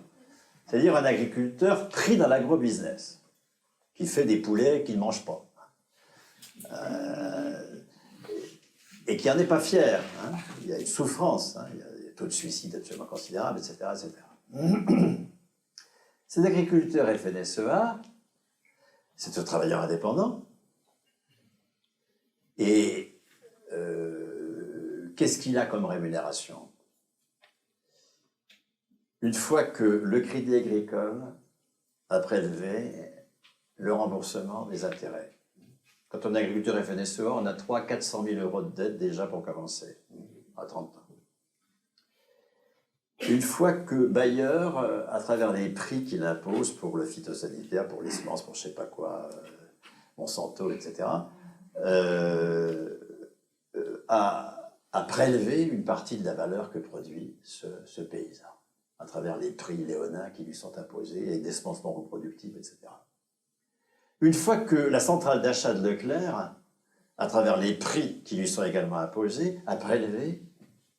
C'est-à-dire un agriculteur pris dans l'agrobusiness, qui fait des poulets qu'il ne mange pas. Et qui n'en est pas fier. Hein? Il y a une souffrance, hein? Il y a des taux de suicide absolument considérables, etc. etc. Cet agriculteur FNSEA, c'est un travailleur indépendant. Et qu'est-ce qu'il a comme rémunération? Une fois que le Crédit Agricole a prélevé le remboursement des intérêts. Quand on est agriculteur FNSEA, on a 300 000 à 400 000 € de dette déjà pour commencer, à 30 ans. Une fois que Bayer, à travers les prix qu'il impose pour le phytosanitaire, pour les semences, pour je ne sais pas quoi, Monsanto, etc., a prélevé une partie de la valeur que produit ce paysan, à travers les prix léonins qui lui sont imposés, et des semences non reproductives, etc. Une fois que la centrale d'achat de Leclerc, à travers les prix qui lui sont également imposés, a prélevé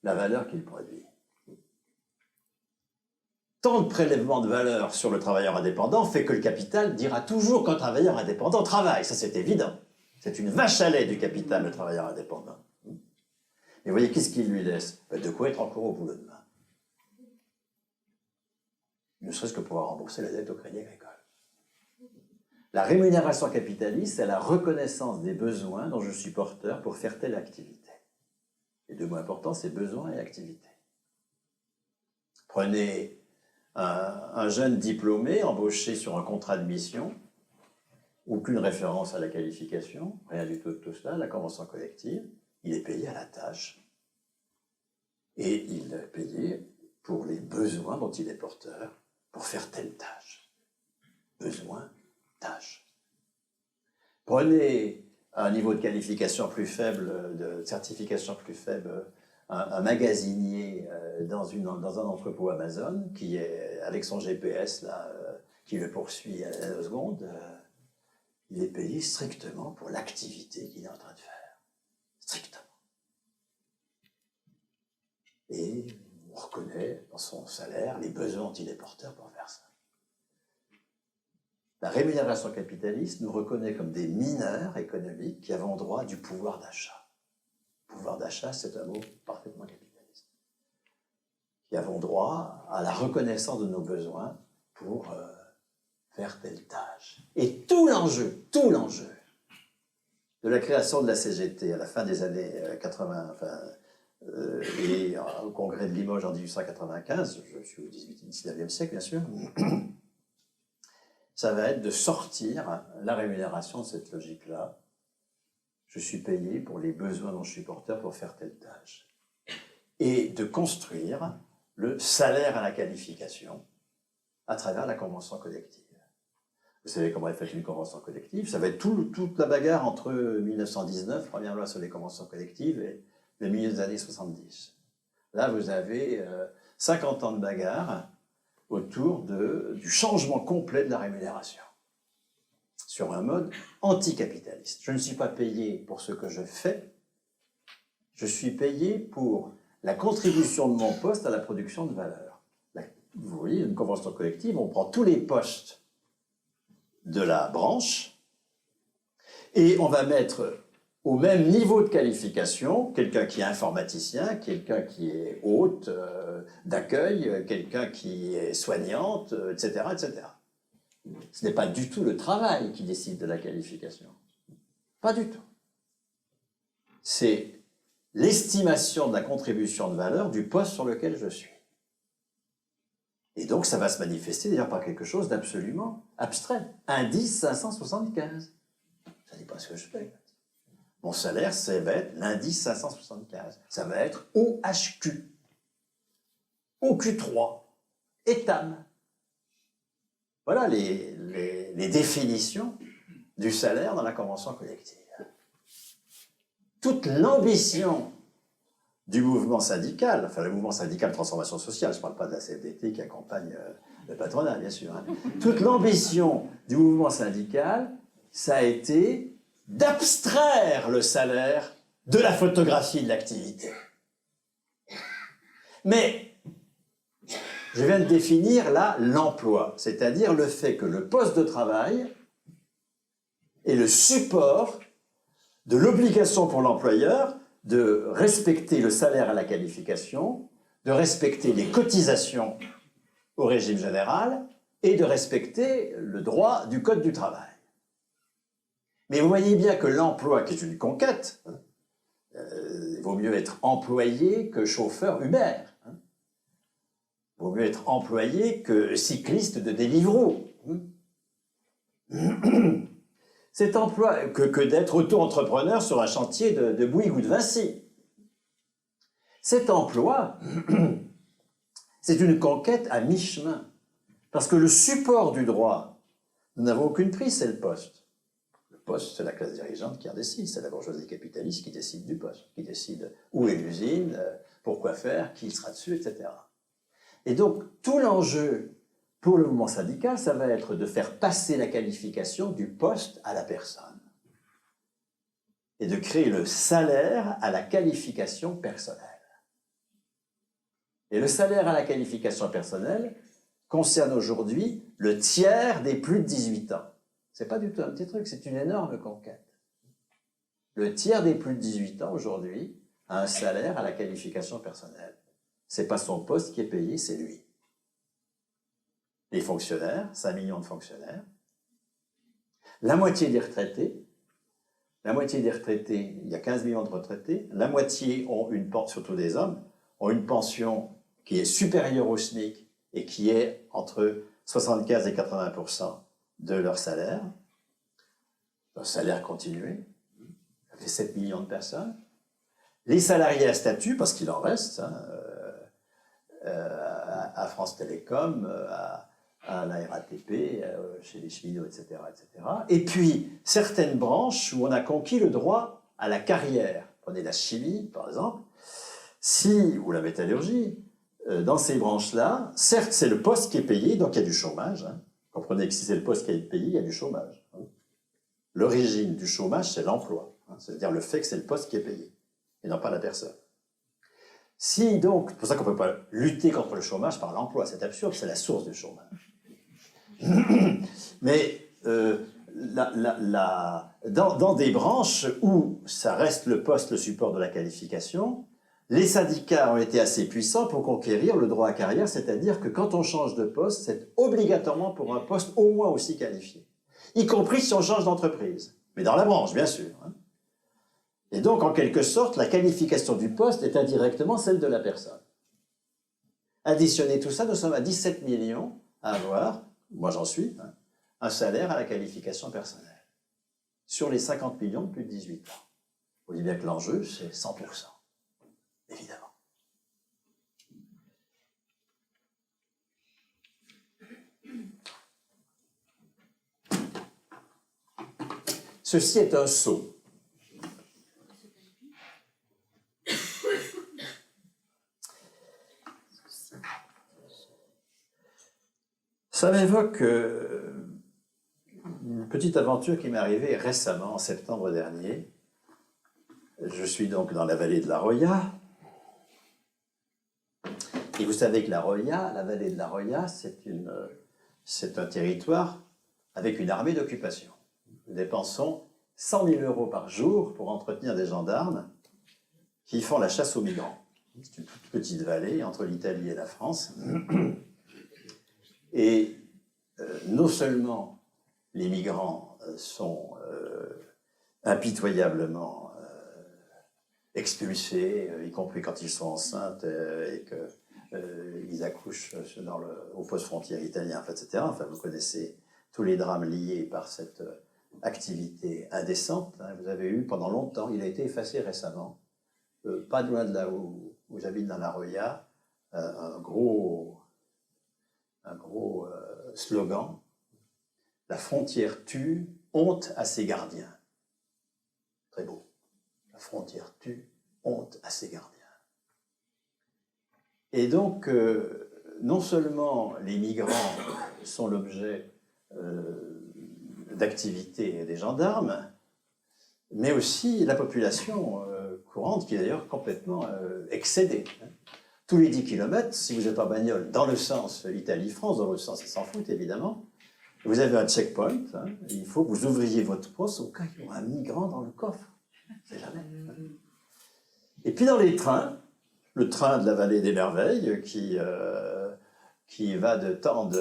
la valeur qu'il produit. Tant de prélèvement de valeur sur le travailleur indépendant fait que le capital dira toujours qu'un travailleur indépendant travaille, ça c'est évident. C'est une vache à lait du capital, le travailleur indépendant. Et vous voyez, qu'est-ce qu'il lui laisse? De quoi être encore au boulot demain. Ne serait-ce que pouvoir rembourser la dette au Crédit Agricole. La rémunération capitaliste, c'est la reconnaissance des besoins dont je suis porteur pour faire telle activité. Les deux mots importants, c'est besoin et activité. Prenez un jeune diplômé embauché sur un contrat de mission, aucune référence à la qualification, rien du tout de tout cela, la convention collective, il est payé à la tâche. Et il est payé pour les besoins dont il est porteur pour faire telle tâche. Besoin, tâche. Prenez un niveau de qualification plus faible, de certification plus faible, un magasinier dans un entrepôt Amazon qui est avec son GPS là, qui le poursuit à la seconde, il est payé strictement pour l'activité qu'il est en train de faire. Strictement. Et on reconnaît dans son salaire les besoins dont il est porteur pour faire ça. La rémunération capitaliste nous reconnaît comme des mineurs économiques qui avons droit du pouvoir d'achat. Pouvoir d'achat, c'est un mot parfaitement capitaliste. Qui avons droit à la reconnaissance de nos besoins pour faire telle tâche. Et tout l'enjeu de la création de la CGT à la fin des années 80, et au congrès de Limoges en 1895, je suis au 19e siècle bien sûr, ça va être de sortir la rémunération de cette logique-là. Je suis payé pour les besoins dont je suis porteur pour faire telle tâche. Et de construire le salaire à la qualification à travers la convention collective. Vous savez comment est faite une convention collective? Ça va être toute la bagarre entre 1919, première loi sur les conventions collectives, et le milieu des années 70. Là, vous avez 50 ans de bagarre autour du changement complet de la rémunération, sur un mode anticapitaliste. Je ne suis pas payé pour ce que je fais, je suis payé pour la contribution de mon poste à la production de valeur. Vous voyez, une convention collective, on prend tous les postes de la branche et on va mettre au même niveau de qualification quelqu'un qui est informaticien, quelqu'un qui est hôte d'accueil, quelqu'un qui est soignante, etc., etc. Ce n'est pas du tout le travail qui décide de la qualification. Pas du tout. C'est l'estimation de la contribution de valeur du poste sur lequel je suis. Et donc, ça va se manifester d'ailleurs par quelque chose d'absolument abstrait. Indice 575. Ça n'est pas ce que je fais. Mon salaire, ça va être l'indice 575. Ça va être OHQ, OQ3, ETAM. Voilà les définitions du salaire dans la convention collective. Toute l'ambition du mouvement syndical, enfin le mouvement syndical de transformation sociale, je ne parle pas de la CFDT qui accompagne le patronat, bien sûr. Hein. Toute l'ambition du mouvement syndical, ça a été d'abstraire le salaire de la photographie de l'activité. Mais je viens de définir là l'emploi, c'est-à-dire le fait que le poste de travail est le support de l'obligation pour l'employeur de respecter le salaire à la qualification, de respecter les cotisations au régime général et de respecter le droit du Code du travail. Mais vous voyez bien que l'emploi, qui est une conquête, il vaut mieux être employé que chauffeur Uber. Il vaut mieux être employé que cycliste de Deliveroo. Cet emploi, que d'être auto-entrepreneur sur un chantier de Bouygues ou de Vinci. Cet emploi, c'est une conquête à mi-chemin. Parce que le support du droit, nous n'avons aucune prise, c'est le poste. Le poste, c'est la classe dirigeante qui en décide, c'est la bourgeoisie capitaliste qui décide du poste, qui décide où est l'usine, pourquoi faire, qui sera dessus, etc. Et donc, tout l'enjeu pour le mouvement syndical, ça va être de faire passer la qualification du poste à la personne et de créer le salaire à la qualification personnelle. Et le salaire à la qualification personnelle concerne aujourd'hui le tiers des plus de 18 ans. C'est pas du tout un petit truc, c'est une énorme conquête. Le tiers des plus de 18 ans aujourd'hui a un salaire à la qualification personnelle. C'est pas son poste qui est payé, c'est lui. Les fonctionnaires, 5 millions de fonctionnaires, La moitié des retraités, il y a 15 millions de retraités, la moitié ont une pension, surtout des hommes, ont une pension qui est supérieure au SMIC et qui est entre 75 et 80% de leur salaire continué, ça fait 7 millions de personnes. Les salariés à statut, parce qu'il en reste, hein, à France Télécom, à la RATP, chez les cheminots, etc., etc. Et puis, certaines branches où on a conquis le droit à la carrière. Prenez la chimie, par exemple, ou la métallurgie. Dans ces branches-là, certes, c'est le poste qui est payé, donc il y a du chômage. Hein. Comprenez que si c'est le poste qui est payé, il y a du chômage. Hein. L'origine du chômage, c'est l'emploi. Hein. C'est-à-dire le fait que c'est le poste qui est payé, et non pas la personne. Si donc, c'est pour ça qu'on ne peut pas lutter contre le chômage par l'emploi, c'est absurde, c'est la source du chômage. Mais dans des branches où ça reste le poste, le support de la qualification, les syndicats ont été assez puissants pour conquérir le droit à carrière, c'est-à-dire que quand on change de poste, c'est obligatoirement pour un poste au moins aussi qualifié, y compris si on change d'entreprise, mais dans la branche, bien sûr. Hein. Et donc, en quelque sorte, la qualification du poste est indirectement celle de la personne. Additionner tout ça, nous sommes à 17 millions à avoir, moi j'en suis, hein, un salaire à la qualification personnelle, sur les 50 millions de plus de 18 ans. Vous voyez bien que l'enjeu, c'est 100%. Évidemment. Ceci est un sceau. Ça m'évoque une petite aventure qui m'est arrivée récemment, en septembre dernier. Je suis donc dans la vallée de la Roya. Et vous savez que la vallée de la Roya, c'est un territoire avec une armée d'occupation. Nous dépensons 100 000 euros par jour pour entretenir des gendarmes qui font la chasse aux migrants. C'est une toute petite vallée entre l'Italie et la France. Et non seulement les migrants sont impitoyablement expulsés, y compris quand ils sont enceintes et qu'ils accouchent au poste frontière italien, etc. Enfin, vous connaissez tous les drames liés par cette activité indécente. Hein. Vous avez eu pendant longtemps, il a été effacé récemment, pas loin de là où j'habite dans la Roya, un gros slogan: la frontière tue, honte à ses gardiens. Très beau. La frontière tue, honte à ses gardiens. Et donc, non seulement les migrants sont l'objet d'activités des gendarmes, mais aussi la population courante, qui est d'ailleurs complètement excédée. Tous les 10 km, si vous êtes en bagnole dans le sens Italie-France, dans l'autre sens, ils s'en foutent évidemment, vous avez un checkpoint, hein, il faut que vous ouvriez votre poste au cas où il y aura un migrant dans le coffre. C'est jamais. Hein. Et puis dans les trains, le train de la vallée des merveilles qui va de Tende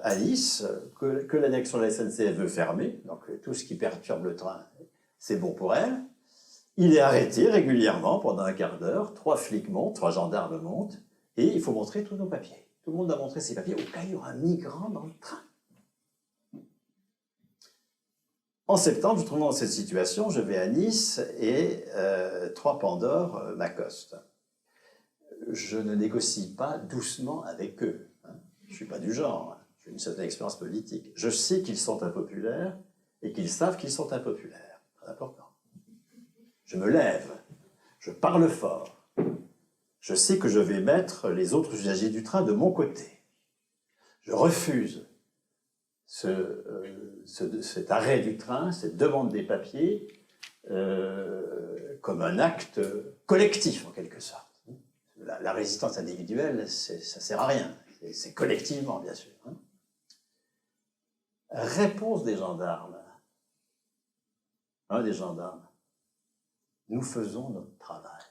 à Nice, que la direction de la SNCF veut fermer, donc tout ce qui perturbe le train, c'est bon pour elle. Il est arrêté régulièrement pendant un quart d'heure, 3 flics montent, 3 gendarmes montent, et il faut montrer tous nos papiers. Tout le monde a montré ses papiers au cas où il y aura un migrant dans le train. En septembre, je trouve dans cette situation, je vais à Nice et 3 Pandores m'accostent. Je ne négocie pas doucement avec eux. Hein. Je ne suis pas du genre, hein. J'ai une certaine expérience politique. Je sais qu'ils sont impopulaires et qu'ils savent qu'ils sont impopulaires. Très important. Je me lève, je parle fort. Je sais que je vais mettre les autres usagers du train de mon côté. Je refuse cet arrêt du train, cette demande des papiers, comme un acte collectif en quelque sorte. La résistance individuelle, ça ne sert à rien. C'est collectivement, bien sûr. Hein. Réponse des gendarmes. Un des gendarmes. Nous faisons notre travail.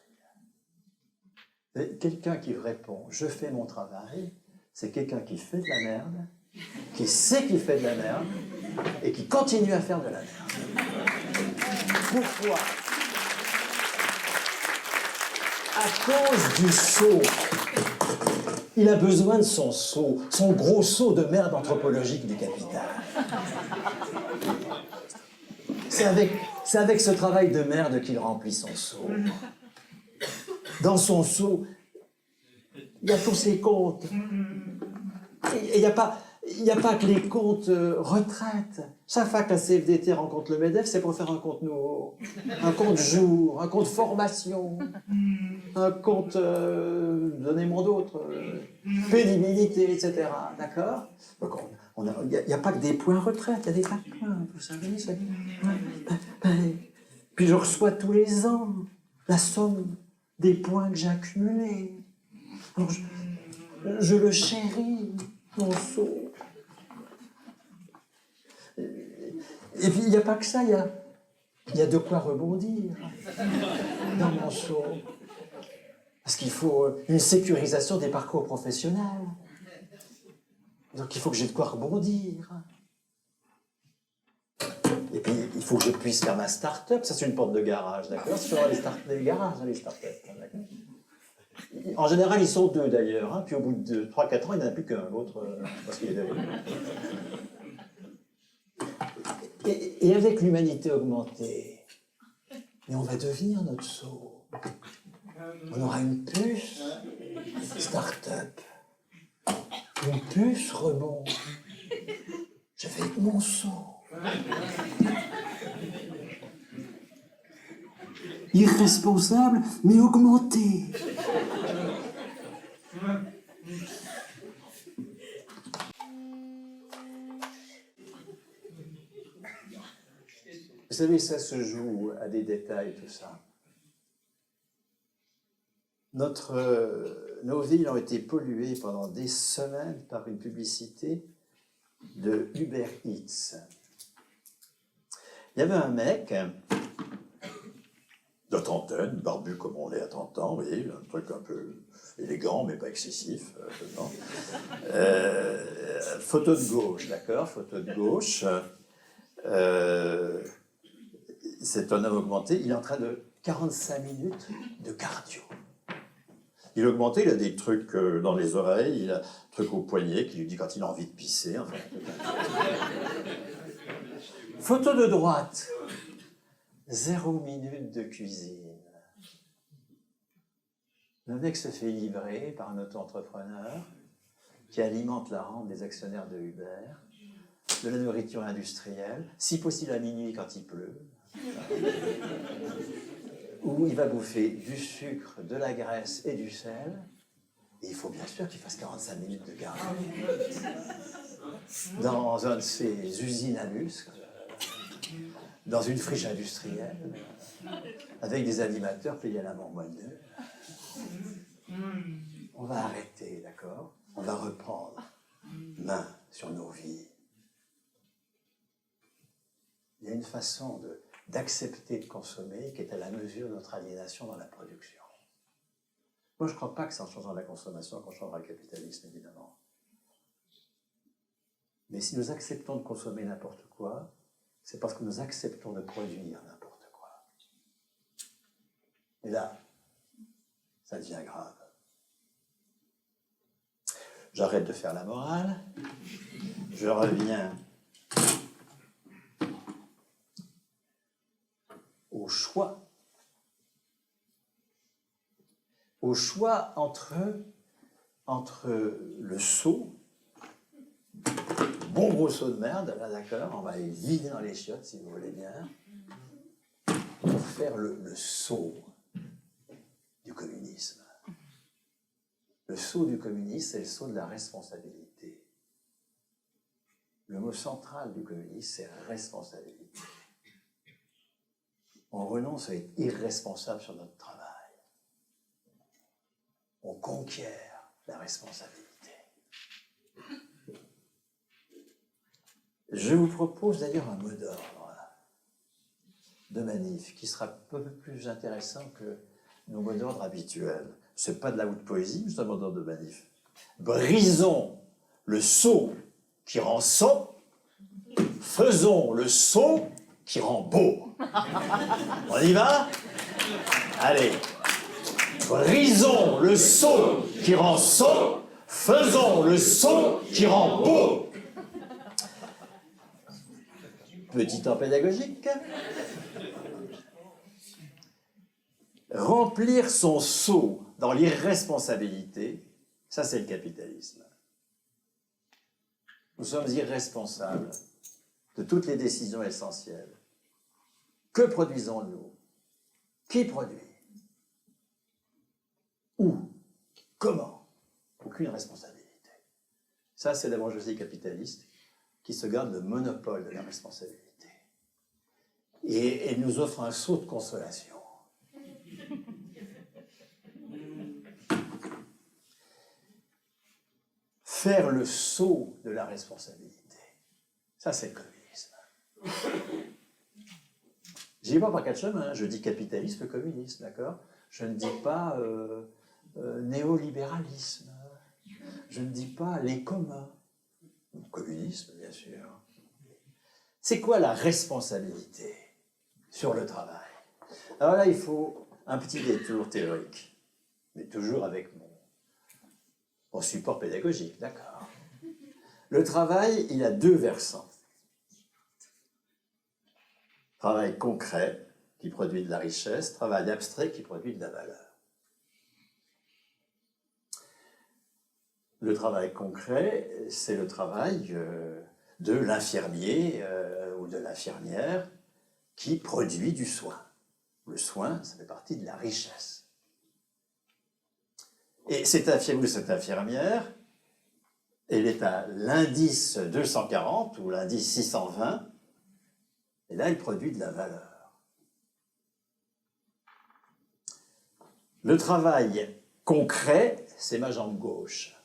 Quelqu'un qui répond « je fais mon travail », c'est quelqu'un qui fait de la merde, qui sait qu'il fait de la merde, et qui continue à faire de la merde. Pourquoi? À cause du seau. Il a besoin de son seau, son gros seau de merde anthropologique du capital. C'est avec ce travail de merde qu'il remplit son seau. Dans son seau, il y a tous ses comptes. Et il n'y a pas que les comptes retraite. Chaque fois que la CFDT rencontre le MEDEF, c'est pour faire un compte nouveau. Un compte jour, un compte formation, un compte, donnez-moi d'autres, pénibilité, etc. D'accord? Donc il n'y a pas que des points retraite, il y a des tas de points, vous savez. Puis je reçois tous les ans la somme des points que j'ai accumulés. Alors je le chéris, mon seau. Et puis il n'y a pas que ça, il y a de quoi rebondir dans mon seau. Parce qu'il faut une sécurisation des parcours professionnels. Donc il faut que j'ai de quoi rebondir. Et puis il faut que je puisse faire ma start-up. Ça, c'est une porte de garage, d'accord? C'est sur les garages, les start-up. D'accord. En général, ils sont deux d'ailleurs. Hein. Puis au bout de 3-4 ans, il n'y en a plus qu'un. L'autre, parce qu'il est devenu. Et avec l'humanité augmentée, mais on va devenir notre seau. On aura une puce start-up, une puce rebond. Je vais être mon seau. Irresponsable, mais augmenté. Vous savez, ça se joue à des détails, tout ça. Nos villes ont été polluées pendant des semaines par une publicité de Uber Eats. Il y avait un mec de trentaine, barbu comme on l'est à 30 ans, vous voyez, un truc un peu élégant, mais pas excessif. Photo de gauche, d'accord, photo de gauche. C'est un homme augmenté, il est en train de 45 minutes de cardio. Il est augmenté, il a des trucs dans les oreilles, il a des trucs au poignet qui lui dit quand il a envie de pisser. Enfin. Photo de droite, 0 minute de cuisine. Le mec se fait livrer par un auto-entrepreneur qui alimente la rente des actionnaires de Uber, de la nourriture industrielle, si possible à minuit quand il pleut, où il va bouffer du sucre, de la graisse et du sel, et il faut bien sûr qu'il fasse 45 minutes de cardio dans un de ces usines à muscles, dans une friche industrielle, avec des animateurs payés à la mort moineux. On va arrêter, d'accord? On va reprendre main sur nos vies. Il y a une façon d'accepter de consommer qui est à la mesure de notre aliénation dans la production. Moi, je ne crois pas que c'est en changeant la consommation qu'on changera le capitalisme, évidemment. Mais si nous acceptons de consommer n'importe quoi, c'est parce que nous acceptons de produire n'importe quoi. Et là, ça devient grave. J'arrête de faire la morale, je reviens au choix entre le seau, bon gros seau de merde, là d'accord, on va aller vider dans les chiottes si vous voulez bien, pour faire le seau du communisme. Le sceau du communisme, c'est le sceau de la responsabilité. Le mot central du communisme, c'est responsabilité. On renonce à être irresponsable sur notre travail. On conquiert la responsabilité. Je vous propose d'ailleurs un mot d'ordre de manif qui sera un peu plus intéressant que nos mots d'ordre habituels. C'est pas de la haute poésie, c'est un mot d'ordre de manif. Brisons le sceau qui rend sot, faisons le saut qui rend beau. On y va? Allez. Brisons le saut qui rend sot, faisons le saut qui rend beau. Petit temps pédagogique. Remplir son seau dans l'irresponsabilité, ça c'est le capitalisme. Nous sommes irresponsables de toutes les décisions essentielles. Que produisons-nous? Qui produit? Où? Comment? Aucune responsabilité. Ça, c'est la bourgeoisie capitaliste qui se garde le monopole de la responsabilité. Et elle nous offre un saut de consolation. Faire le saut de la responsabilité, ça, c'est le communisme. Je dis pas par quatre chemins, je dis capitalisme communiste, d'accord? Je ne dis pas néolibéralisme, je ne dis pas les communs, communisme bien sûr. C'est quoi la responsabilité sur le travail? Alors là, il faut un petit détour théorique, mais toujours avec mon support pédagogique, d'accord? Le travail, il a deux versants. Travail concret, qui produit de la richesse, travail abstrait, qui produit de la valeur. Le travail concret, c'est le travail de l'infirmier ou de l'infirmière qui produit du soin. Le soin, ça fait partie de la richesse. Et cet infirmier ou cette infirmière, elle est à l'indice 240 ou l'indice 620, et là, elle produit de la valeur. Le travail concret, c'est ma jambe gauche.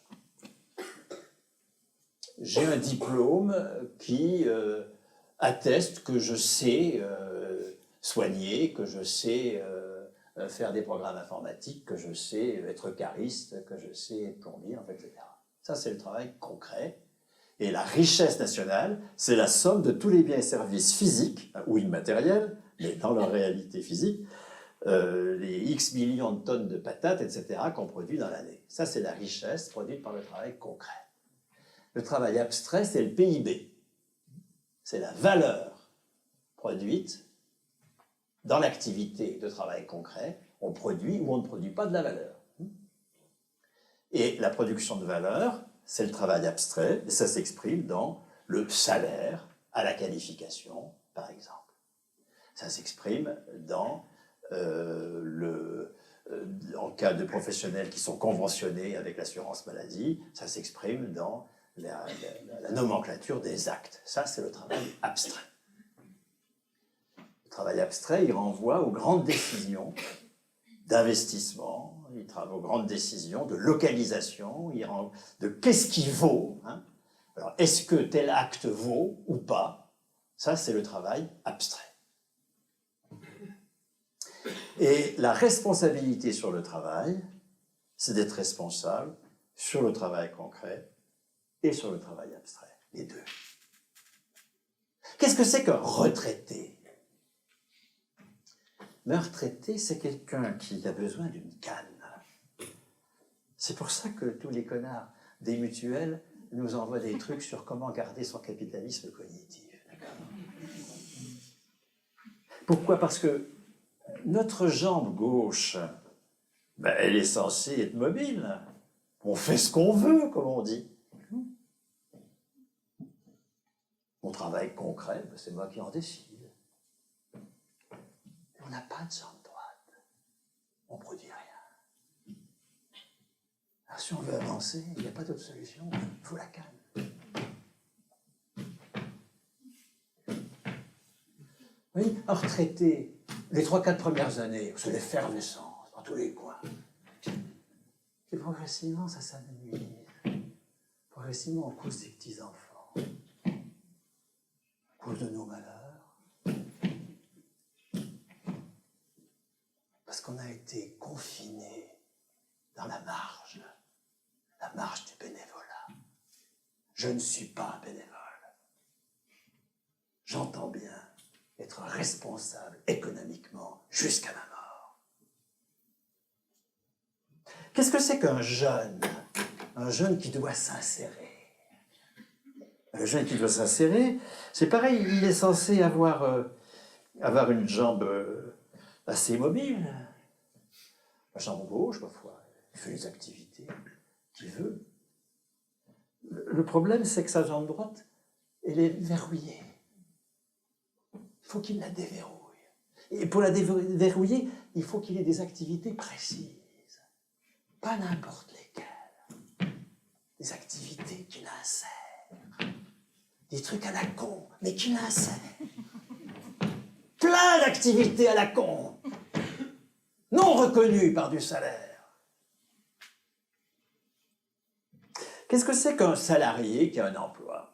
J'ai un diplôme qui atteste que je sais soigner, que je sais faire des programmes informatiques, que je sais être cariste, que je sais être plombier, etc. Ça, c'est le travail concret. Et la richesse nationale, c'est la somme de tous les biens et services physiques, ou immatériels, mais dans leur réalité physique, les X millions de tonnes de patates, etc., qu'on produit dans l'année. Ça, c'est la richesse produite par le travail concret. Le travail abstrait, c'est le PIB. C'est la valeur produite dans l'activité de travail concret. On produit ou on ne produit pas de la valeur. Et la production de valeur, c'est le travail abstrait, et ça s'exprime dans le salaire à la qualification, par exemple. Ça s'exprime dans en cas de professionnels qui sont conventionnés avec l'assurance maladie, ça s'exprime dans la nomenclature des actes. Ça, c'est le travail abstrait. Le travail abstrait, il renvoie aux grandes décisions d'investissement, il travaille aux grandes décisions de localisation, de qu'est-ce qui vaut. Hein. Alors, est-ce que tel acte vaut ou pas? Ça, c'est le travail abstrait. Et la responsabilité sur le travail, c'est d'être responsable sur le travail concret et sur le travail abstrait, les deux. Qu'est-ce que c'est qu'un retraité? Un retraité, c'est quelqu'un qui a besoin d'une canne. C'est pour ça que tous les connards des mutuelles nous envoient des trucs sur comment garder son capitalisme cognitif. Pourquoi? Parce que notre jambe gauche, elle est censée être mobile. On fait ce qu'on veut, comme on dit. Mon travail concret, c'est moi qui en décide. On n'a pas de jambe droite. On ne produit rien. Alors si on veut avancer, il n'y a pas d'autre solution. Il faut la canne. Oui, un retraité, les 3-4 premières années, c'est l'effervescence dans tous les coins. Et progressivement, ça s'amenuise. Progressivement, on cause des petits-enfants. À cause de nos malheurs. Parce qu'on a été confinés dans la marge du bénévolat. Je ne suis pas un bénévole. j'entends bien être responsable économiquement jusqu'à ma mort. Qu'est-ce que c'est qu'un jeune? Un jeune qui doit s'insérer. Un jeune qui doit s'insérer, c'est pareil, il est censé avoir une jambe assez mobile. La jambe gauche, parfois, il fait les activités qu'il veut. Le problème, c'est que sa jambe droite, elle est verrouillée. Il faut qu'il la déverrouille. Et pour la déverrouiller, il faut qu'il ait des activités précises. Pas n'importe lesquelles. Des activités qui l'insèrent. Des trucs à la con, mais qui l'insèrent. Plein d'activités à la con. Non reconnues par du salaire. Qu'est-ce que c'est qu'un salarié qui a un emploi?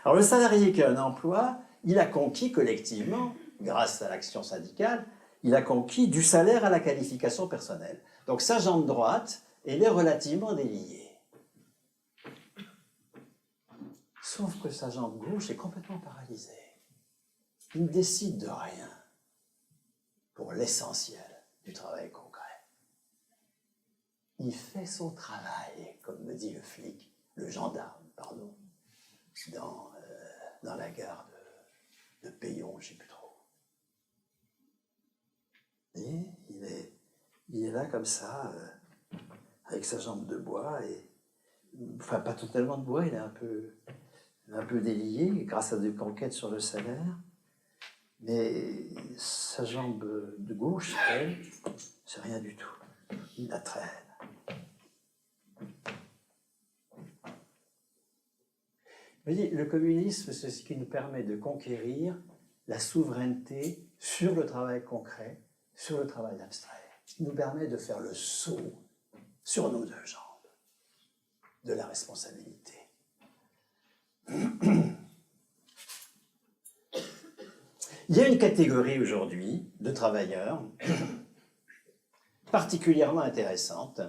Alors le salarié qui a un emploi, il a conquis collectivement, grâce à l'action syndicale, il a conquis du salaire à la qualification personnelle. Donc sa jambe droite, elle est relativement déliée. Sauf que sa jambe gauche est complètement paralysée. Il ne décide de rien pour l'essentiel du travail concret. Il fait son travail, comme me dit le flic, le gendarme, pardon, dans la gare de Payon, je ne sais plus trop. Et il est là comme ça, avec sa jambe de bois, enfin pas totalement de bois, il est un peu délié grâce à des conquêtes sur le salaire, mais sa jambe de gauche, elle, c'est rien du tout. Il la traîne. Vous voyez, le communisme, c'est ce qui nous permet de conquérir la souveraineté sur le travail concret, sur le travail abstrait. Ce qui nous permet de faire le saut sur nos deux jambes de la responsabilité. Il y a une catégorie aujourd'hui de travailleurs particulièrement intéressante.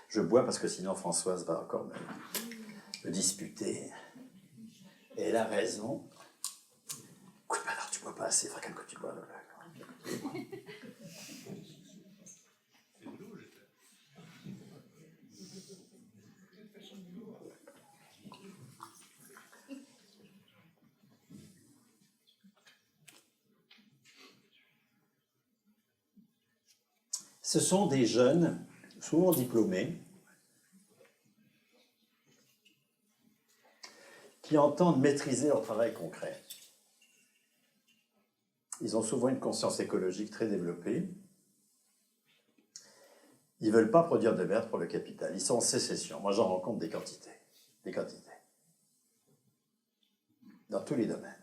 Je bois parce que sinon Françoise va encore me disputer. Et elle a raison. Écoute, alors tu bois pas assez, frère, que tu bois. Ce sont des jeunes, souvent diplômés, qui entendent maîtriser leur travail concret. Ils ont souvent une conscience écologique très développée. Ils ne veulent pas produire de merde pour le capital. Ils sont en sécession. Moi, j'en rencontre des quantités. Des quantités. Dans tous les domaines.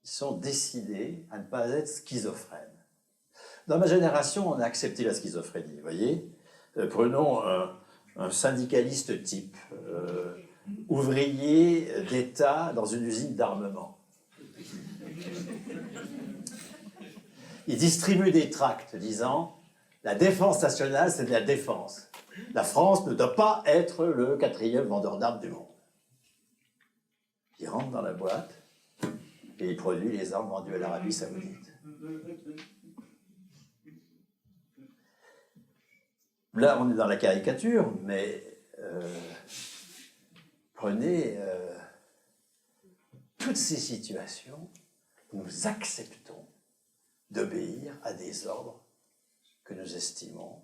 Ils sont décidés à ne pas être schizophrènes. Dans ma génération, on a accepté la schizophrénie, vous voyez. Prenons un syndicaliste type, ouvrier d'État dans une usine d'armement. Il distribue des tracts disant « La défense nationale, c'est de la défense. La France ne doit pas être le 4e vendeur d'armes du monde. » Il rentre dans la boîte et il produit les armes vendues à l'Arabie Saoudite. Là, on est dans la caricature, mais prenez toutes ces situations où nous acceptons d'obéir à des ordres que nous estimons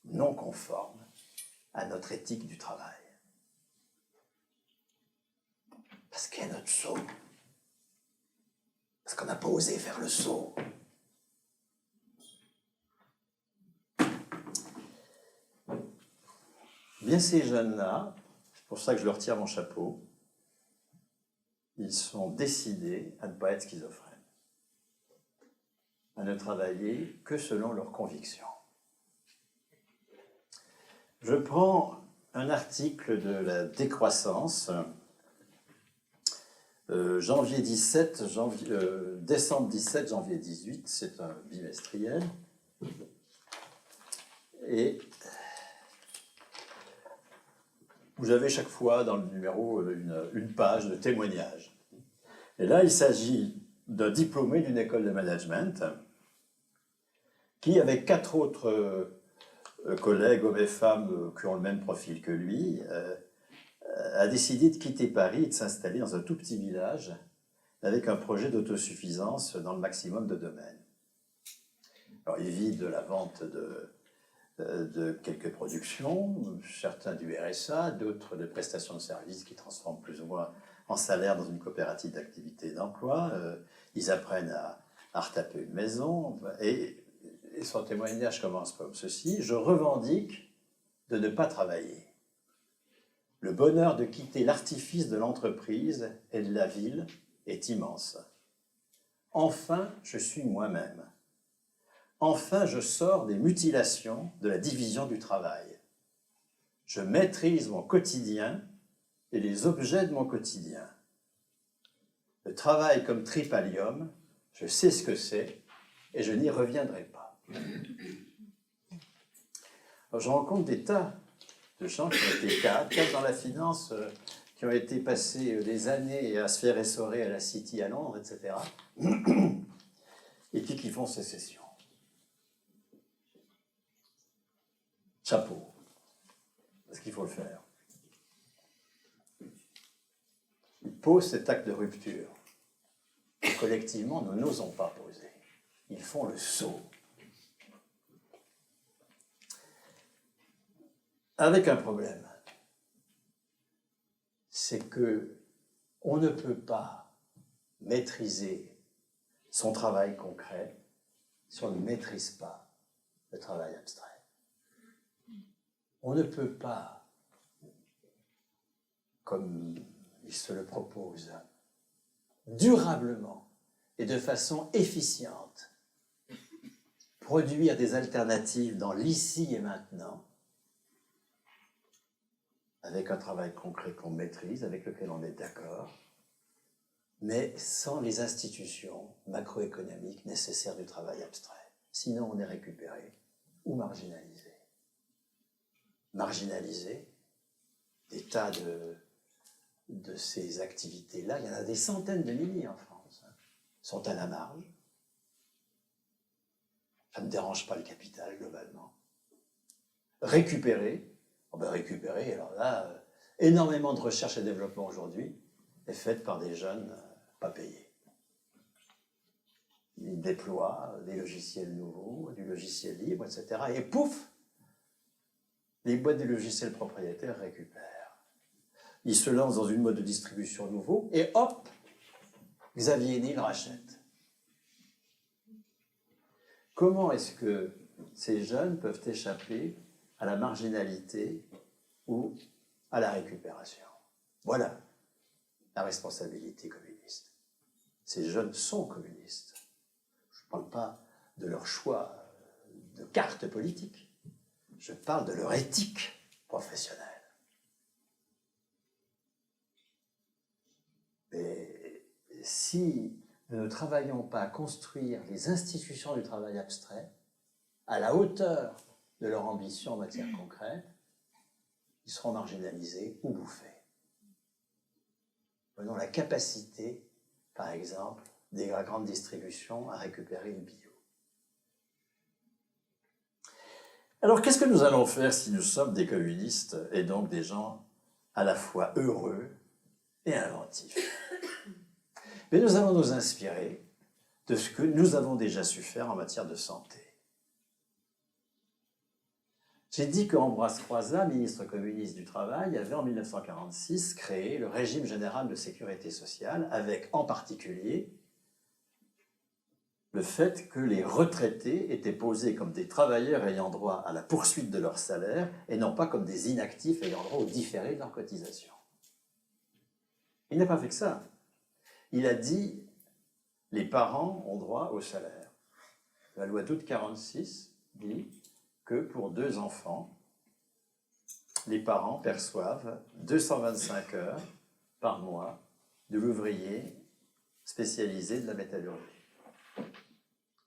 non conformes à notre éthique du travail. Parce qu'il y a notre saut. Parce qu'on n'a pas osé faire le saut. Bien ces jeunes-là, c'est pour ça que je leur tire mon chapeau, ils sont décidés à ne pas être schizophrènes, à ne travailler que selon leurs convictions. Je prends un article de la Décroissance, janvier 17, décembre 17, janvier 18, c'est un bimestriel, et vous avez chaque fois dans le numéro une page de témoignage. Et là, il s'agit d'un diplômé d'une école de management qui, avec 4 autres collègues, hommes et femmes qui ont le même profil que lui, a décidé de quitter Paris et de s'installer dans un tout petit village avec un projet d'autosuffisance dans le maximum de domaines. Alors, il vit de la vente de quelques productions, certains du RSA, d'autres de prestations de services qui transforment plus ou moins en salaire dans une coopérative d'activité et d'emploi. Ils apprennent à retaper une maison et son témoignage commence comme ceci: je revendique de ne pas travailler. Le bonheur de quitter l'artifice de l'entreprise et de la ville est immense. Enfin, je suis moi-même. Enfin, je sors des mutilations de la division du travail. Je maîtrise mon quotidien et les objets de mon quotidien. Le travail comme tripalium, je sais ce que c'est et je n'y reviendrai pas. Alors, je rencontre des tas de gens qui ont été cadres dans la finance, qui ont été passés des années à se faire essorer à la City à Londres, etc. Et puis qui font sécession. Chapeau, parce qu'il faut le faire. Ils posent cet acte de rupture que collectivement nous n'osons pas poser. Ils font le saut. Avec un problème, c'est que on ne peut pas maîtriser son travail concret si on ne maîtrise pas le travail abstrait. On ne peut pas, comme il se le propose, durablement et de façon efficiente, produire des alternatives dans l'ici et maintenant, avec un travail concret qu'on maîtrise, avec lequel on est d'accord, mais sans les institutions macroéconomiques nécessaires du travail abstrait. Sinon, on est récupéré ou marginalisé. Marginalisé, des tas de ces activités-là, il y en a des centaines de milliers en France, sont à la marge. Ça ne dérange pas le capital, globalement. Récupérer, récupérer, alors là, énormément de recherche et développement aujourd'hui est faite par des jeunes pas payés. Ils déploient des logiciels nouveaux, du logiciel libre, etc. Et pouf, les boîtes de logiciels propriétaires récupèrent. Ils se lancent dans une mode de distribution nouveau et hop, Xavier Niel rachète. Comment est-ce que ces jeunes peuvent échapper à la marginalité ou à la récupération? Voilà la responsabilité communiste. Ces jeunes sont communistes. Je ne parle pas de leur choix de carte politique. Je parle de leur éthique professionnelle. Et si nous ne travaillons pas à construire les institutions du travail abstrait à la hauteur de leur ambition en matière concrète, ils seront marginalisés ou bouffés. Prenons la capacité, par exemple, des grandes distributions à récupérer le bio. Alors, qu'est-ce que nous allons faire si nous sommes des communistes et donc des gens à la fois heureux et inventifs? Mais nous allons nous inspirer de ce que nous avons déjà su faire en matière de santé. J'ai dit qu'Ambroise Croizat, ministre communiste du Travail, avait en 1946 créé le régime général de sécurité sociale, avec en particulier le fait que les retraités étaient posés comme des travailleurs ayant droit à la poursuite de leur salaire et non pas comme des inactifs ayant droit au différé de leur cotisation. Il n'a pas fait que ça. Il a dit « les parents ont droit au salaire ». La loi d'août 1946 dit que pour 2 enfants, les parents perçoivent 225 heures par mois de l'ouvrier spécialisé de la métallurgie.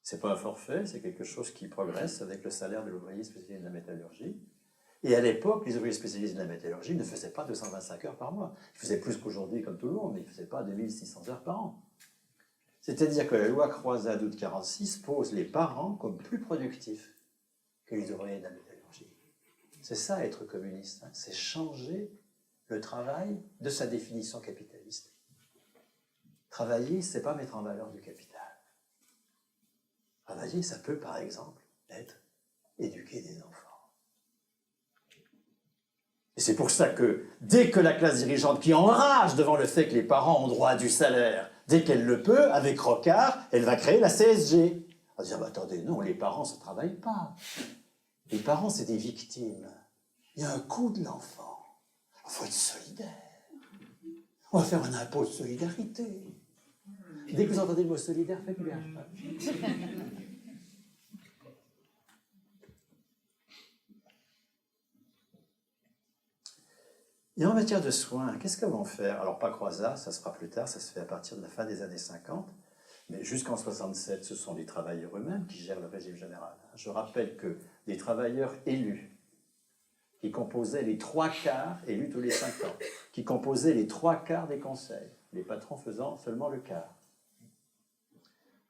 Ce n'est pas un forfait, c'est quelque chose qui progresse avec le salaire de l'ouvrier spécialisé de la métallurgie. Et à l'époque, les ouvriers spécialisés de la métallurgie ne faisaient pas 225 heures par mois. Ils faisaient plus qu'aujourd'hui, comme tout le monde, mais ils ne faisaient pas 2600 heures par an. C'est-à-dire que la loi Croizat d'août 1946 pose les parents comme plus productifs que les ouvriers de la métallurgie. C'est ça, être communiste, hein, c'est changer le travail de sa définition capitaliste. Travailler, ce n'est pas mettre en valeur du capital. Travailler, ça peut, par exemple, être éduquer des enfants. Et c'est pour ça que, dès que la classe dirigeante, qui enrage devant le fait que les parents ont droit à du salaire, dès qu'elle le peut, avec Rocard, elle va créer la CSG. On va dire, bah, attendez, non, les parents, ça ne travaille pas. Les parents, c'est des victimes. Il y a un coût de l'enfant. Il faut être solidaire. On va faire un impôt de solidarité. Dès que vous entendez le mot solidaire, faites gaffe. Et en matière de soins, qu'est-ce qu'elles vont faire? Alors, pas Croizat, ça se fera plus tard, ça se fait à partir de la fin des années 50. Mais jusqu'en 67, ce sont les travailleurs eux-mêmes qui gèrent le régime général. Je rappelle que des travailleurs élus, qui composaient les 3/4, élus tous les 5 ans, qui composaient les 3/4 des conseils, les patrons faisant seulement le quart,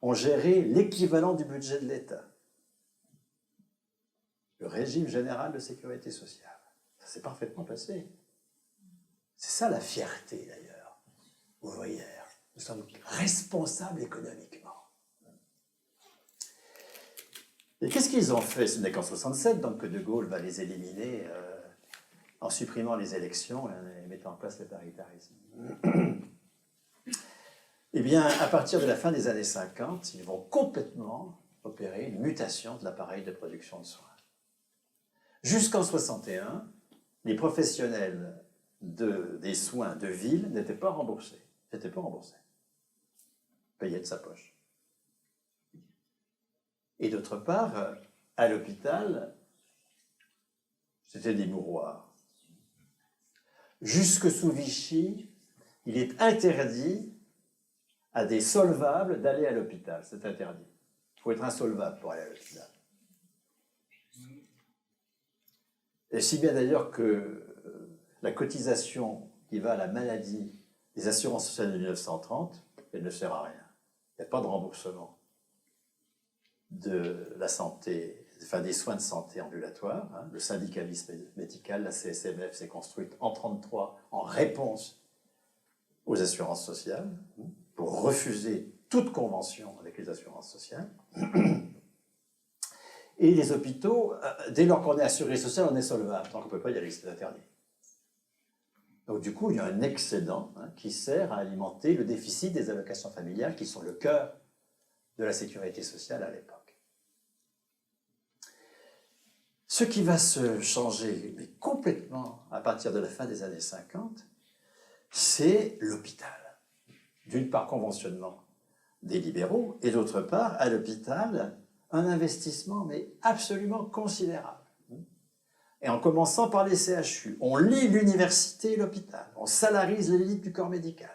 ont géré l'équivalent du budget de l'État, le régime général de sécurité sociale. Ça s'est parfaitement passé. C'est ça la fierté, d'ailleurs, ouvrière. Nous sommes responsables économiquement. Et qu'est-ce qu'ils ont fait? Ce n'est qu'en 67, donc, que De Gaulle va les éliminer en supprimant les élections et mettant en place le paritarisme. Eh bien, à partir de la fin des années 50, ils vont complètement opérer une mutation de l'appareil de production de soins. Jusqu'en 61, les professionnels des soins de ville n'étaient pas remboursés. Payaient de sa poche. Et d'autre part, à l'hôpital, c'était des mouroirs. Jusque sous Vichy, il est interdit à des solvables d'aller à l'hôpital. C'est interdit. Il faut être insolvable pour aller à l'hôpital. Et si bien d'ailleurs que la cotisation qui va à la maladie des assurances sociales de 1930, elle ne sert à rien. Il n'y a pas de remboursement de la santé, enfin des soins de santé ambulatoires. Hein. Le syndicalisme médical, la CSMF, s'est construite en 1933 en réponse aux assurances sociales, pour refuser toute convention avec les assurances sociales. Et les hôpitaux, dès lors qu'on est assuré social, on est solvable. Tant qu'on ne peut pas y aller, c'est interdit. Donc du coup, il y a un excédent qui sert à alimenter le déficit des allocations familiales qui sont le cœur de la sécurité sociale à l'époque. Ce qui va se changer mais complètement à partir de la fin des années 50, c'est l'hôpital. D'une part, conventionnement des libéraux, et d'autre part, à l'hôpital, un investissement mais absolument considérable. Et en commençant par les CHU, on lie l'université et l'hôpital, on salarise l'élite du corps médical.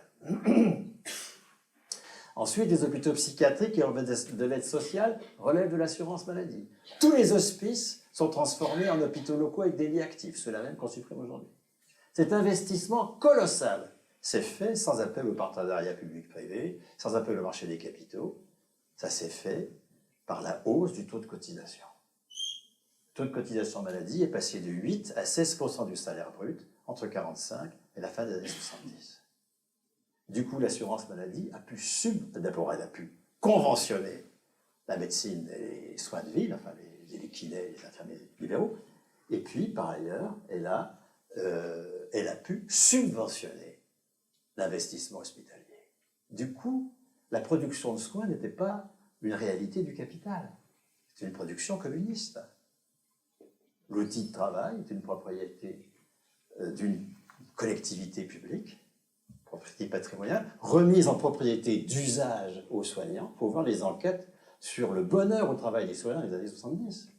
Ensuite, les hôpitaux psychiatriques qui relèvent de l'aide sociale relèvent de l'assurance maladie. Tous les hospices sont transformés en hôpitaux locaux avec des lits actifs, ceux-là même qu'on supprime aujourd'hui. Cet investissement colossal s'est fait sans appel au partenariat public-privé, sans appel au marché des capitaux. Ça s'est fait par la hausse du taux de cotisation. Le taux de cotisation maladie est passé de 8 à 16% du salaire brut entre 1945 et la fin des années 70. Du coup, l'assurance maladie a pu d'abord, elle a pu conventionner la médecine et les soins de ville, enfin les kinés, les infirmiers libéraux, et puis, par ailleurs, elle a pu subventionner l'investissement hospitalier. Du coup, la production de soins n'était pas une réalité du capital, c'était une production communiste. L'outil de travail est une propriété d'une collectivité publique, propriété patrimoniale, remise en propriété d'usage aux soignants. Il faut voir les enquêtes sur le bonheur au travail des soignants des années 70.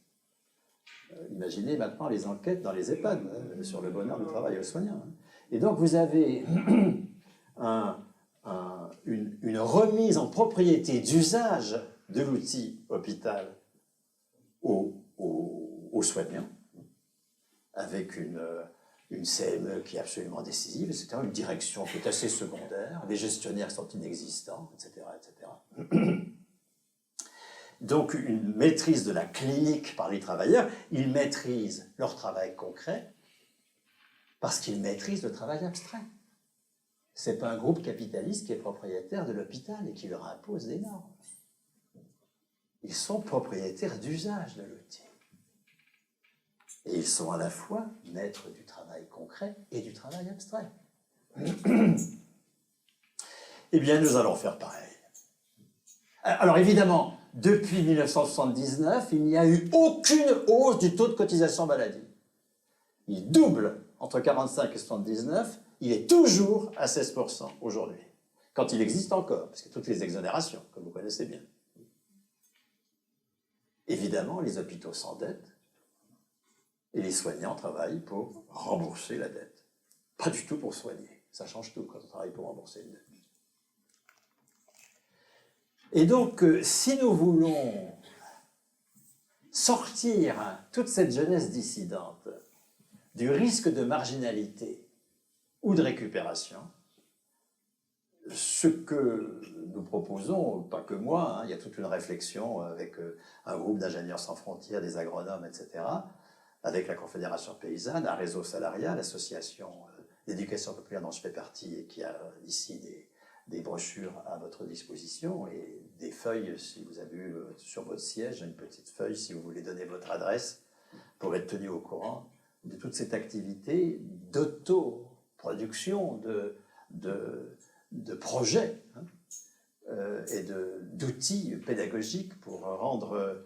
Imaginez maintenant les enquêtes dans les EHPAD sur le bonheur du travail aux soignants. Et donc vous avez une remise en propriété d'usage de l'outil hôpital aux soignants. avec une CME qui est absolument décisive, etc., une direction qui est assez secondaire, des gestionnaires qui sont inexistants, etc., etc. Donc une maîtrise de la clinique par les travailleurs, ils maîtrisent leur travail concret parce qu'ils maîtrisent le travail abstrait. Ce n'est pas un groupe capitaliste qui est propriétaire de l'hôpital et qui leur impose des normes. Ils sont propriétaires d'usage de l'outil. Et ils sont à la fois maîtres du travail concret et du travail abstrait. Eh bien, nous allons faire pareil. Alors évidemment, depuis 1979, il n'y a eu aucune hausse du taux de cotisation maladie. Il double entre 1945 et 1979, il est toujours à 16% aujourd'hui, quand il existe encore, parce que toutes les exonérations, comme vous connaissez bien. Évidemment, les hôpitaux s'endettent et les soignants travaillent pour rembourser la dette. Pas du tout pour soigner. Ça change tout quand on travaille pour rembourser une dette. Et donc, si nous voulons sortir toute cette jeunesse dissidente du risque de marginalité ou de récupération, ce que nous proposons, pas que moi, il y a toute une réflexion avec un groupe d'ingénieurs sans frontières, des agronomes, etc., avec la Confédération paysanne, un réseau salarial, l'association d'éducation populaire dont je fais partie et qui a ici des brochures à votre disposition et des feuilles, si vous avez eu sur votre siège, une petite feuille si vous voulez donner votre adresse pour être tenu au courant de toute cette activité d'autoproduction, de projets et d'outils pédagogiques pour rendre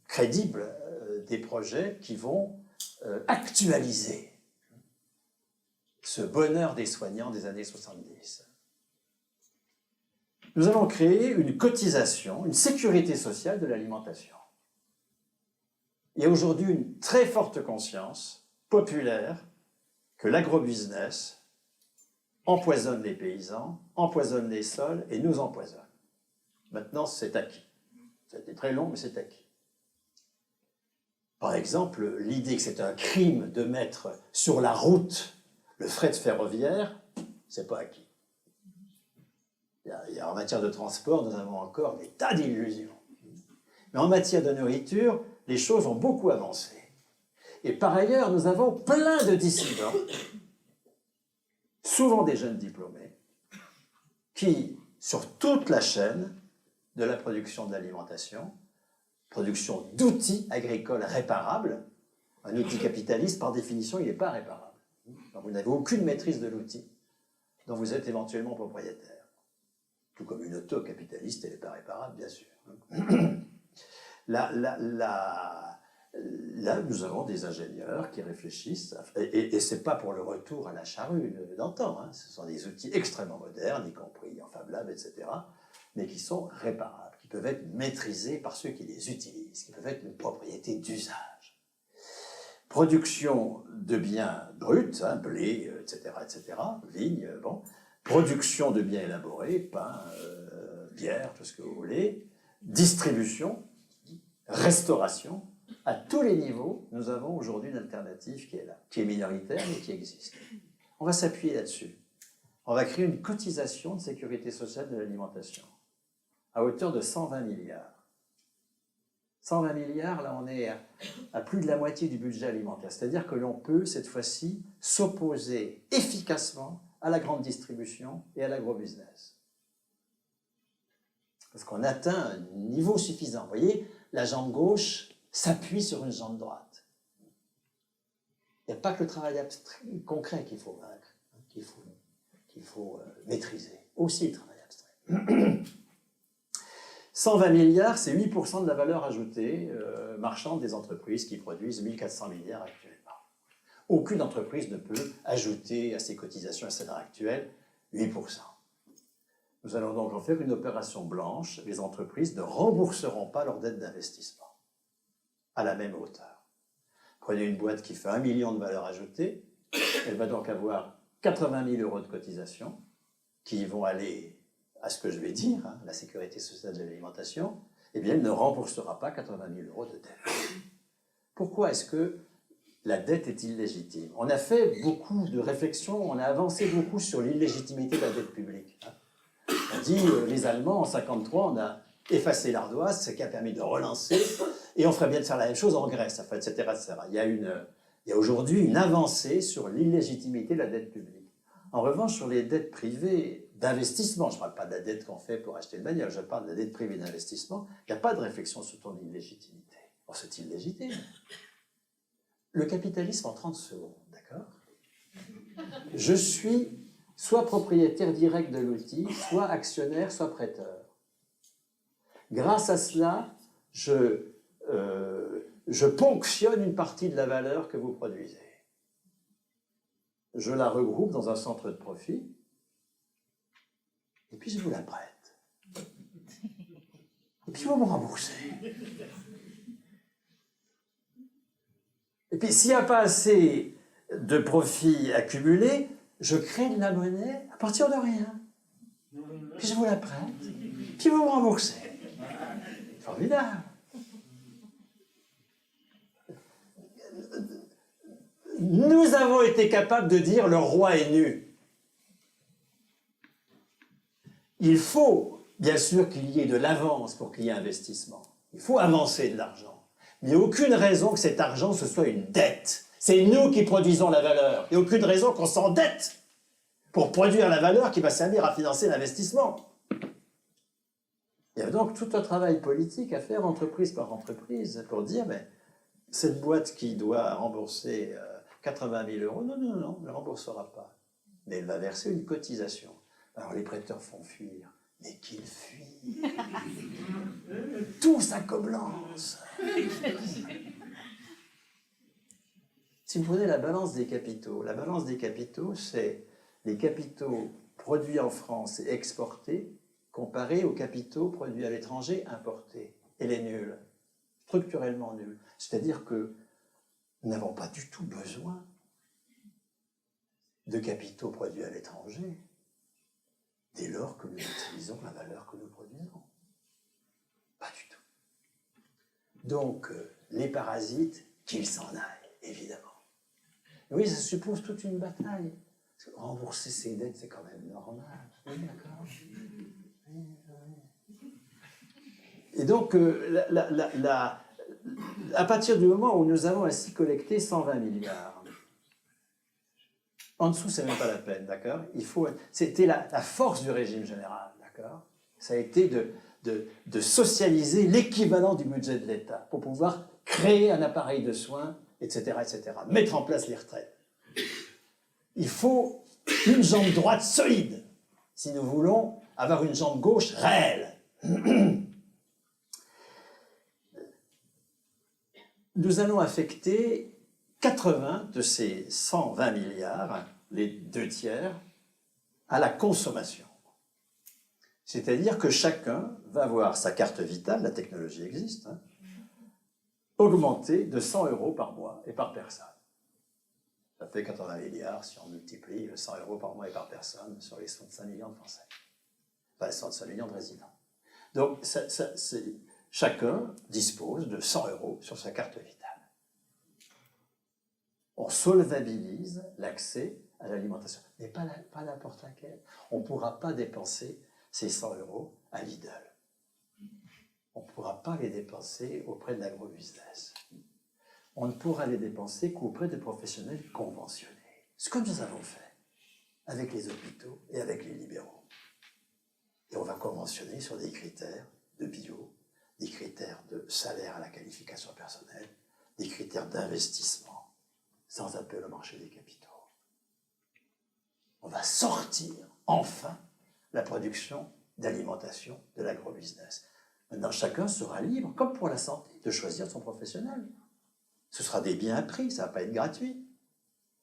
crédibles des projets qui vont actualiser ce bonheur des soignants des années 70. Nous allons créer une cotisation, une sécurité sociale de l'alimentation. Il y a aujourd'hui une très forte conscience populaire que l'agrobusiness empoisonne les paysans, empoisonne les sols et nous empoisonne. Maintenant, c'est acquis. Ça a été très long, mais c'est acquis. Par exemple, l'idée que c'est un crime de mettre sur la route le fret ferroviaire, c'est pas acquis. En matière de transport, nous avons encore des tas d'illusions. Mais en matière de nourriture, les choses ont beaucoup avancé. Et par ailleurs, nous avons plein de dissidents, souvent des jeunes diplômés, qui, sur toute la chaîne de la production de l'alimentation, production d'outils agricoles réparables, un outil capitaliste, par définition, il n'est pas réparable. Donc, vous n'avez aucune maîtrise de l'outil dont vous êtes éventuellement propriétaire. Tout comme une auto capitaliste, elle n'est pas réparable, bien sûr. Là, nous avons des ingénieurs qui réfléchissent, et ce n'est pas pour le retour à la charrue d'antan, hein, ce sont des outils extrêmement modernes, y compris en Fab Lab, etc., mais qui sont réparables, qui peuvent être maîtrisés par ceux qui les utilisent, qui peuvent être une propriété d'usage. Production de biens bruts, hein, blé, etc., vignes, bon. Production de biens élaborés, pain, bière, tout ce que vous voulez. Distribution, restauration. À tous les niveaux, nous avons aujourd'hui une alternative qui est là, qui est minoritaire, mais qui existe. On va s'appuyer là-dessus. On va créer une cotisation de sécurité sociale de l'alimentation à hauteur de 120 milliards. 120 milliards, là on est à plus de la moitié du budget alimentaire. C'est-à-dire que l'on peut, cette fois-ci, s'opposer efficacement à la grande distribution et à l'agrobusiness. Parce qu'on atteint un niveau suffisant. Vous voyez, la jambe gauche s'appuie sur une jambe droite. Il n'y a pas que le travail abstrait, concret qu'il faut vaincre, qu'il faut maîtriser. Aussi le travail abstrait. 120 milliards, c'est 8% de la valeur ajoutée marchande des entreprises qui produisent 1400 milliards actuellement. Aucune entreprise ne peut ajouter à ses cotisations à salaire actuel 8%. Nous allons donc en faire une opération blanche. Les entreprises ne rembourseront pas leurs dettes d'investissement à la même hauteur. Prenez une boîte qui fait 1 million de valeur ajoutée, elle va donc avoir 80 000 euros de cotisation qui vont aller à ce que je vais dire, hein, la sécurité sociale de l'alimentation, eh bien elle ne remboursera pas 80 000 euros de dette. Pourquoi est-ce que la dette est illégitime. On a fait beaucoup de réflexions, on a avancé beaucoup sur l'illégitimité de la dette publique. On dit, les Allemands, en 1953, on a effacé l'ardoise, ce qui a permis de relancer, et on ferait bien de faire la même chose en Grèce, enfin, etc., etc. Il y a aujourd'hui une avancée sur l'illégitimité de la dette publique. En revanche, sur les dettes privées d'investissement, je ne parle pas de la dette qu'on fait pour acheter une bagnole, je parle de la dette privée d'investissement, il n'y a pas de réflexion sur ton illégitimité. Or, c'est illégitime. Le capitalisme en 30 secondes, d'accord? Je suis soit propriétaire direct de l'outil, soit actionnaire, soit prêteur. Grâce à cela, je ponctionne une partie de la valeur que vous produisez. Je la regroupe dans un centre de profit, et puis je vous la prête. Et puis vous me remboursez. Et puis s'il n'y a pas assez de profits accumulés, je crée de la monnaie à partir de rien. Puis je vous la prête, puis vous me remboursez. Formidable. Nous avons été capables de dire le roi est nu. Il faut, bien sûr, qu'il y ait de l'avance pour qu'il y ait investissement. Il faut avancer de l'argent. Mais il n'y a aucune raison que cet argent, ce soit une dette. C'est nous qui produisons la valeur. Il n'y a aucune raison qu'on s'endette pour produire la valeur qui va servir à financer l'investissement. Il y a donc tout un travail politique à faire entreprise par entreprise pour dire, mais cette boîte qui doit rembourser 80 000 euros, non, elle ne remboursera pas. Mais elle va verser une cotisation. Alors les prêteurs font fuir. Mais qu'ils fuient. Tous à Coblence. Si vous prenez la balance des capitaux, c'est les capitaux produits en France et exportés comparés aux capitaux produits à l'étranger importés. Elle est nulle, structurellement nulle. C'est-à-dire que nous n'avons pas du tout besoin de capitaux produits à l'étranger dès lors que nous utilisons la valeur que nous produisons. Pas du tout. Donc, les parasites, qu'ils s'en aillent, évidemment. Oui, ça suppose toute une bataille. Parce que rembourser ses dettes, c'est quand même normal. Oui, d'accord. Et donc, à partir du moment où nous avons ainsi collecté 120 milliards, en dessous, c'est même pas la peine, d'accord? C'était la force du régime général, d'accord? Ça a été de socialiser l'équivalent du budget de l'État pour pouvoir créer un appareil de soins, etc., etc. Mettre en place les retraites. Il faut une jambe droite solide si nous voulons avoir une jambe gauche réelle. Nous allons affecter 80 de ces 120 milliards, les 2 tiers, à la consommation. C'est-à-dire que chacun va voir sa carte vitale, la technologie existe, augmenter de 100 euros par mois et par personne. Ça fait 80 milliards si on multiplie 100 euros par mois et par personne sur les 65 millions de Français. Enfin, 65 millions de résidents. Donc, chacun dispose de 100 euros sur sa carte vitale. On solvabilise l'accès à l'alimentation, mais pas n'importe laquelle. On ne pourra pas dépenser ces 100 euros à Lidl. On ne pourra pas les dépenser auprès de l'agrobusiness. On ne pourra les dépenser qu'auprès de professionnels conventionnés. C'est comme nous avons fait avec les hôpitaux et avec les libéraux. Et on va conventionner sur des critères de bio, des critères de salaire à la qualification personnelle, des critères d'investissement, sans appel au marché des capitaux. On va sortir, enfin, la production d'alimentation de l'agrobusiness. Maintenant, chacun sera libre, comme pour la santé, de choisir son professionnel. Ce sera des biens à prix, ça ne va pas être gratuit.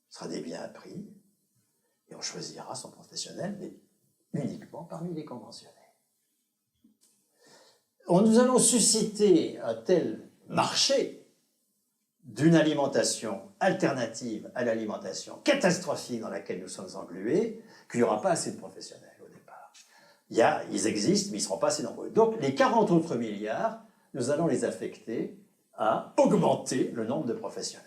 Ce sera des biens à prix, et on choisira son professionnel, mais uniquement parmi les conventionnés. Nous allons susciter un tel marché d'une alimentation alternative à l'alimentation catastrophique dans laquelle nous sommes englués, qu'il n'y aura pas assez de professionnels au départ. Ils existent, mais ils ne seront pas assez nombreux. Donc, les 40 autres milliards, nous allons les affecter à augmenter le nombre de professionnels.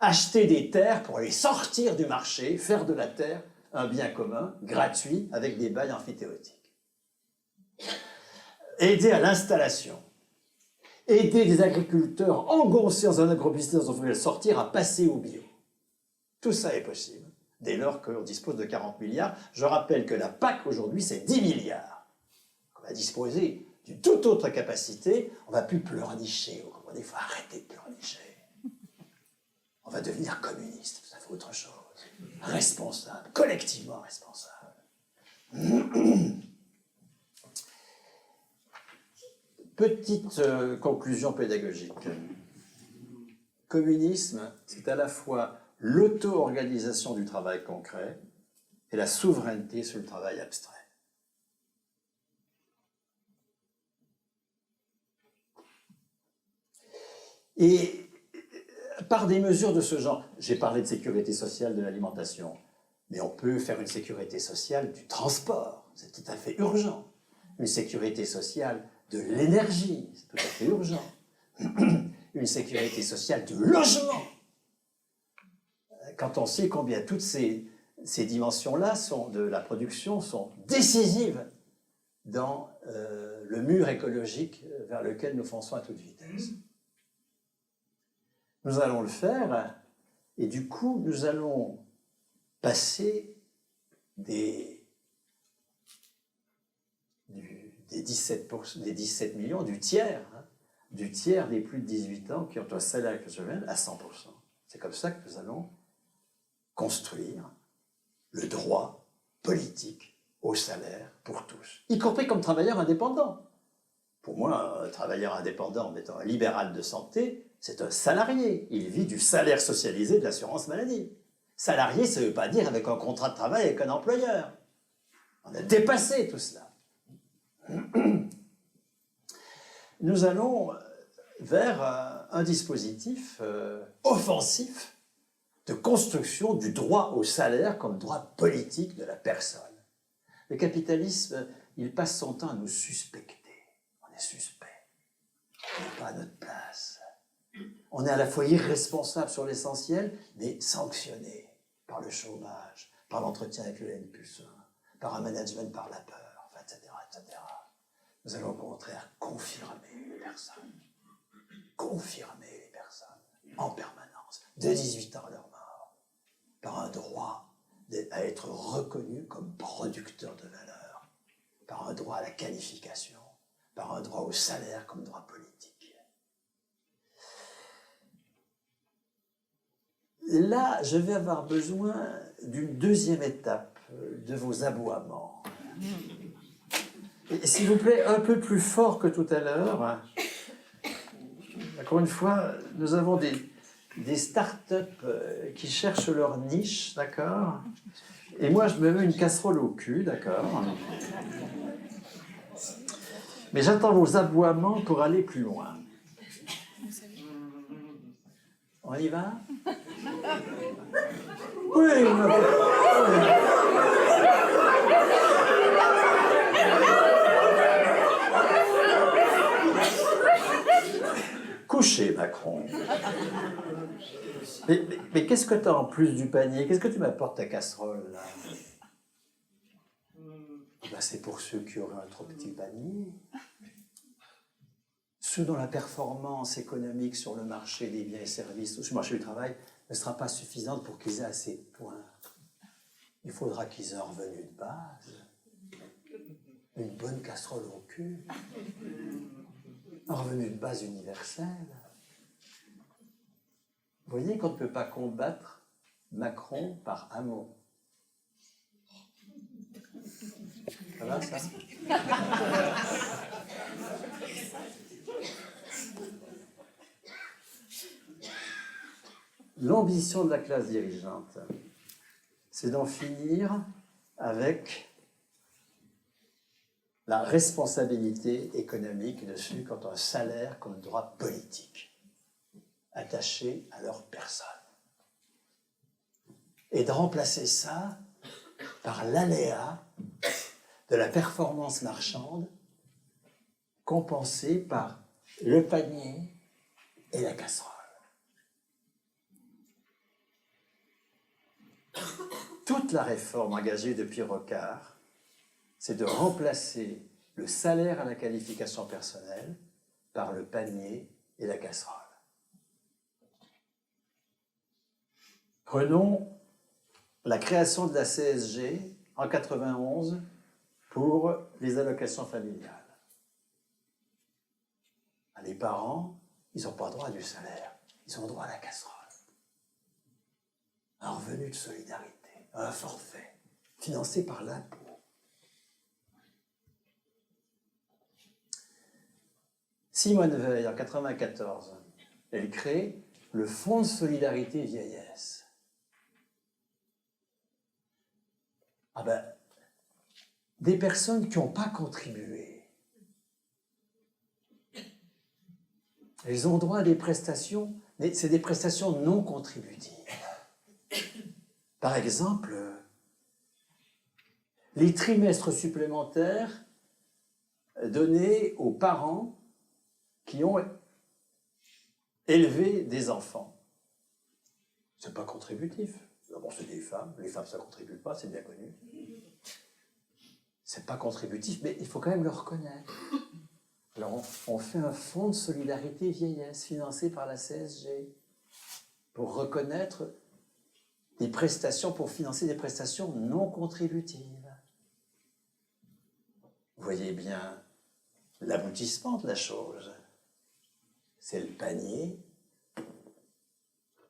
acheter des terres pour les sortir du marché, faire de la terre un bien commun, gratuit, avec des bails amphithéotiques. Aider à l'installation. Aider des agriculteurs engoncés dans un agrobusiness dont vous voulez sortir à passer au bio. Tout ça est possible, dès lors qu'on dispose de 40 milliards. Je rappelle que la PAC aujourd'hui, c'est 10 milliards. On va disposer d'une toute autre capacité. On ne va plus pleurnicher, vous comprenez? Il faut arrêter de pleurnicher. On va devenir communiste, ça fait autre chose. Responsable, collectivement responsable. Petite conclusion pédagogique. Communisme, c'est à la fois l'auto-organisation du travail concret et la souveraineté sur le travail abstrait. Et par des mesures de ce genre, j'ai parlé de sécurité sociale de l'alimentation, mais on peut faire une sécurité sociale du transport, c'est tout à fait urgent. Une sécurité sociale de l'énergie, c'est tout à fait urgent. Une sécurité sociale du logement. Quand on sait combien toutes ces dimensions-là de la production sont décisives dans le mur écologique vers lequel nous fonçons à toute vitesse. Nous allons le faire, et du coup, nous allons passer des 17 millions, du tiers des plus de 18 ans qui ont un salaire exceptionnel à 100%. C'est comme ça que nous allons construire le droit politique au salaire pour tous, y compris comme travailleur indépendant. Pour moi, un travailleur indépendant, en étant un libéral de santé, c'est un salarié. Il vit du salaire socialisé de l'assurance maladie. Salarié, ça ne veut pas dire avec un contrat de travail avec un employeur. On a dépassé tout cela. Nous allons vers un dispositif offensif de construction du droit au salaire comme droit politique de la personne. Le capitalisme, il passe son temps à nous suspecter. On est suspect. On n'est pas à notre place. On est à la fois irresponsable sur l'essentiel, mais sanctionné par le chômage, par l'entretien avec le N+1, par un management par la peur, etc., etc. Nous allons au contraire confirmer les personnes. Confirmer les personnes en permanence, de 18 ans à leur mort, par un droit à être reconnu comme producteur de valeur, par un droit à la qualification, par un droit au salaire comme droit politique. Là, je vais avoir besoin d'une deuxième étape de vos aboiements. Et s'il vous plaît, un peu plus fort que tout à l'heure. Encore une fois, nous avons des start-up qui cherchent leur niche, d'accord? Et moi, je me mets une casserole au cul, d'accord? Mais j'attends vos aboiements pour aller plus loin. On y va? Oui, couché, Macron. Mais qu'est-ce que tu as en plus du panier? Qu'est-ce que tu m'apportes ta casserole, là? Ben, c'est pour ceux qui auraient un trop petit panier. Ceux dont la performance économique sur le marché des biens et services, sur le marché du travail, ne sera pas suffisante pour qu'ils aient assez de points. Il faudra qu'ils aient un revenu de base, une bonne casserole au cul, un revenu de base universel. Vous voyez qu'on ne peut pas combattre Macron par amour. Ça va, ça? L'ambition de la classe dirigeante, c'est d'en finir avec la responsabilité économique de ceux qui ont un salaire comme droit politique, attaché à leur personne. Et de remplacer ça par l'aléa de la performance marchande compensée par le panier et la casserole. Toute la réforme engagée depuis Rocard, c'est de remplacer le salaire à la qualification personnelle par le panier et la casserole. Prenons la création de la CSG en 91 pour les allocations familiales. Les parents, ils n'ont pas droit à du salaire, ils ont droit à la casserole. Un revenu de solidarité, un forfait, financé par l'impôt. Simone Veil, en 1994, elle crée le Fonds de solidarité vieillesse. Ah ben, des personnes qui n'ont pas contribué, elles ont droit à des prestations, mais c'est des prestations non contributives. Par exemple, les trimestres supplémentaires donnés aux parents qui ont élevé des enfants. C'est pas contributif. D'abord, c'est des femmes. Les femmes, ça ne contribue pas, c'est bien connu. C'est pas contributif, mais il faut quand même le reconnaître. Alors, on fait un fonds de solidarité vieillesse financé par la CSG pour reconnaître des prestations, pour financer des prestations non contributives. Vous voyez bien l'aboutissement de la chose. C'est le panier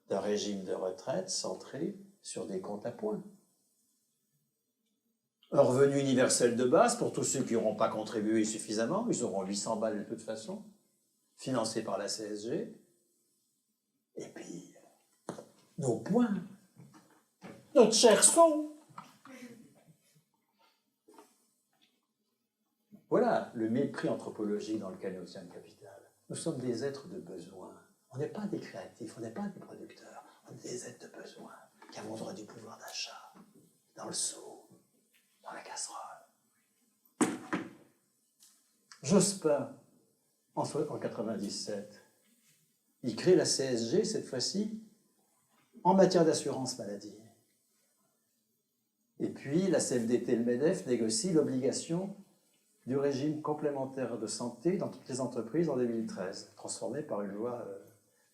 d'un régime de retraite centré sur des comptes à points. Un revenu universel de base pour tous ceux qui n'auront pas contribué suffisamment, ils auront 800 balles de toute façon, financé par la CSG. Et puis, nos points, notre cher fonds. Voilà le mépris anthropologique dans lequel nous tient le capital. Nous sommes des êtres de besoin. On n'est pas des créatifs, on n'est pas des producteurs. On est des êtres de besoin qui avons droit du pouvoir d'achat, dans le seau, dans la casserole. Jospin, en 1997, il crée la CSG, cette fois-ci, en matière d'assurance maladie. Et puis, la CFDT et le MEDEF négocient l'obligation du régime complémentaire de santé dans toutes les entreprises en 2013, transformé par une loi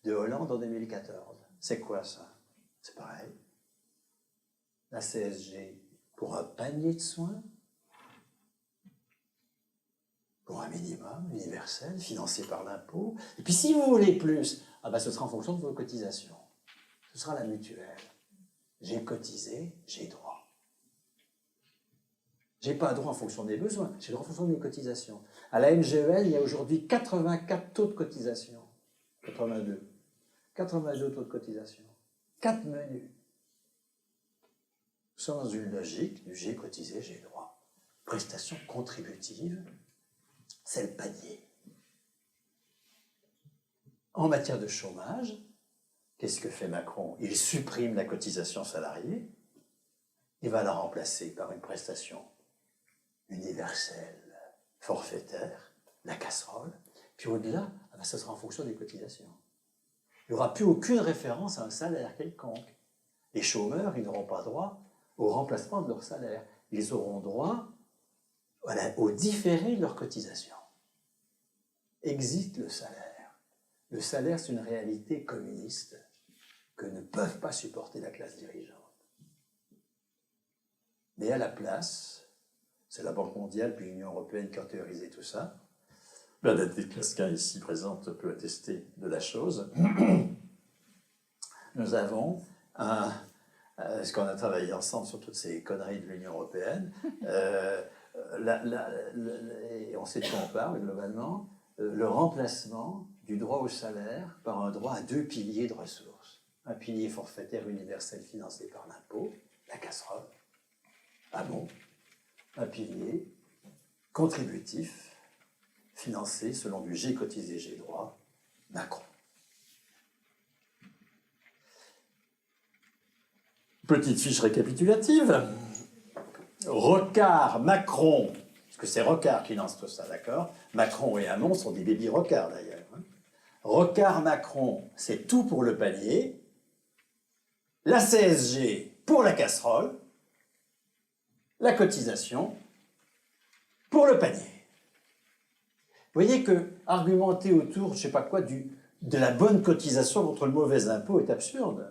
de Hollande en 2014. C'est quoi ça? C'est pareil. La CSG pour un panier de soins, pour un minimum universel, financé par l'impôt. Et puis si vous voulez plus, ah ben, ce sera en fonction de vos cotisations. Ce sera la mutuelle. J'ai cotisé, j'ai droit. Je n'ai pas droit en fonction des besoins, j'ai droit en fonction de mes cotisations. À la MGEL, il y a aujourd'hui 84 taux de cotisation. 82. 82 taux de cotisation. 4 menus. Nous sommes dans une logique du j'ai cotisé, j'ai droit. Prestation contributive, c'est le panier. En matière de chômage, qu'est-ce que fait Macron? Il supprime la cotisation salariée, il va la remplacer par une prestation universelle, forfaitaire, la casserole, puis au-delà, ce sera en fonction des cotisations. Il n'y aura plus aucune référence à un salaire quelconque. Les chômeurs, ils n'auront pas droit au remplacement de leur salaire. Ils auront droit au différé de leur cotisation. Existe le salaire. Le salaire, c'est une réalité communiste que ne peuvent pas supporter la classe dirigeante. Mais à la place, c'est la Banque mondiale puis l'Union européenne qui ont théorisé tout ça. Bernadette Desclasquin, ici présente, peut attester de la chose. Nous avons parce qu'on a travaillé ensemble sur toutes ces conneries de l'Union européenne, et on sait de quoi on parle globalement, le remplacement du droit au salaire par un droit à 2 piliers de ressources. Un pilier forfaitaire universel financé par l'impôt, la casserole. Ah bon? Un pilier contributif financé selon du j'ai cotisé, j'ai droit, Macron. Petite fiche récapitulative. Rocard, Macron, parce que c'est Rocard qui lance tout ça, d'accord? Macron et Hamon sont des bébés Rocard d'ailleurs. Rocard, Macron, c'est tout pour le panier. La CSG, pour la casserole, la cotisation pour le panier. Vous voyez que argumenter autour, je ne sais pas quoi, de la bonne cotisation contre le mauvais impôt est absurde.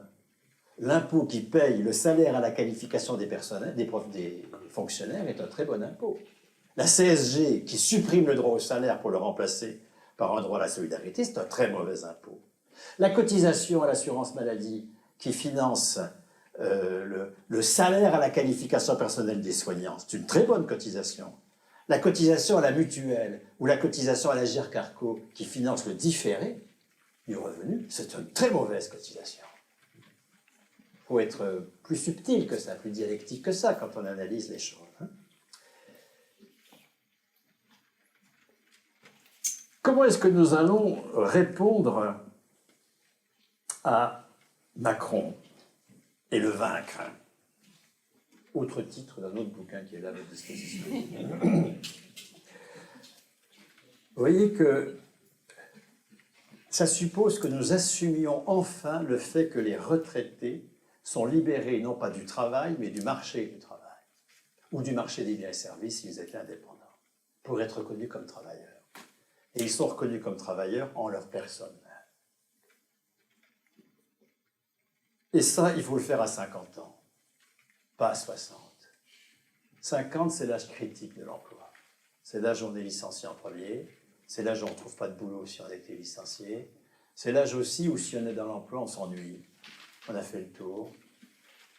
L'impôt qui paye le salaire à la qualification des personnels, des fonctionnaires est un très bon impôt. La CSG qui supprime le droit au salaire pour le remplacer par un droit à la solidarité, c'est un très mauvais impôt. La cotisation à l'assurance maladie qui finance le salaire à la qualification personnelle des soignants, c'est une très bonne cotisation. La cotisation à la mutuelle ou la cotisation à la GIRC-ARCO qui finance le différé du revenu, c'est une très mauvaise cotisation. Il faut être plus subtil que ça, plus dialectique que ça quand on analyse les choses. Comment est-ce que nous allons répondre à Macron et le vaincre? Autre titre d'un autre bouquin qui est là à votre disposition. Vous voyez que ça suppose que nous assumions enfin le fait que les retraités sont libérés non pas du travail, mais du marché du travail, ou du marché des biens et services s'ils étaient indépendants, pour être reconnus comme travailleurs. Et ils sont reconnus comme travailleurs en leur personne. Et ça, il faut le faire à 50 ans, pas à 60. 50, c'est l'âge critique de l'emploi. C'est l'âge où on est licencié en premier, c'est l'âge où on ne trouve pas de boulot si on a été licencié, c'est l'âge aussi où si on est dans l'emploi, on s'ennuie, on a fait le tour,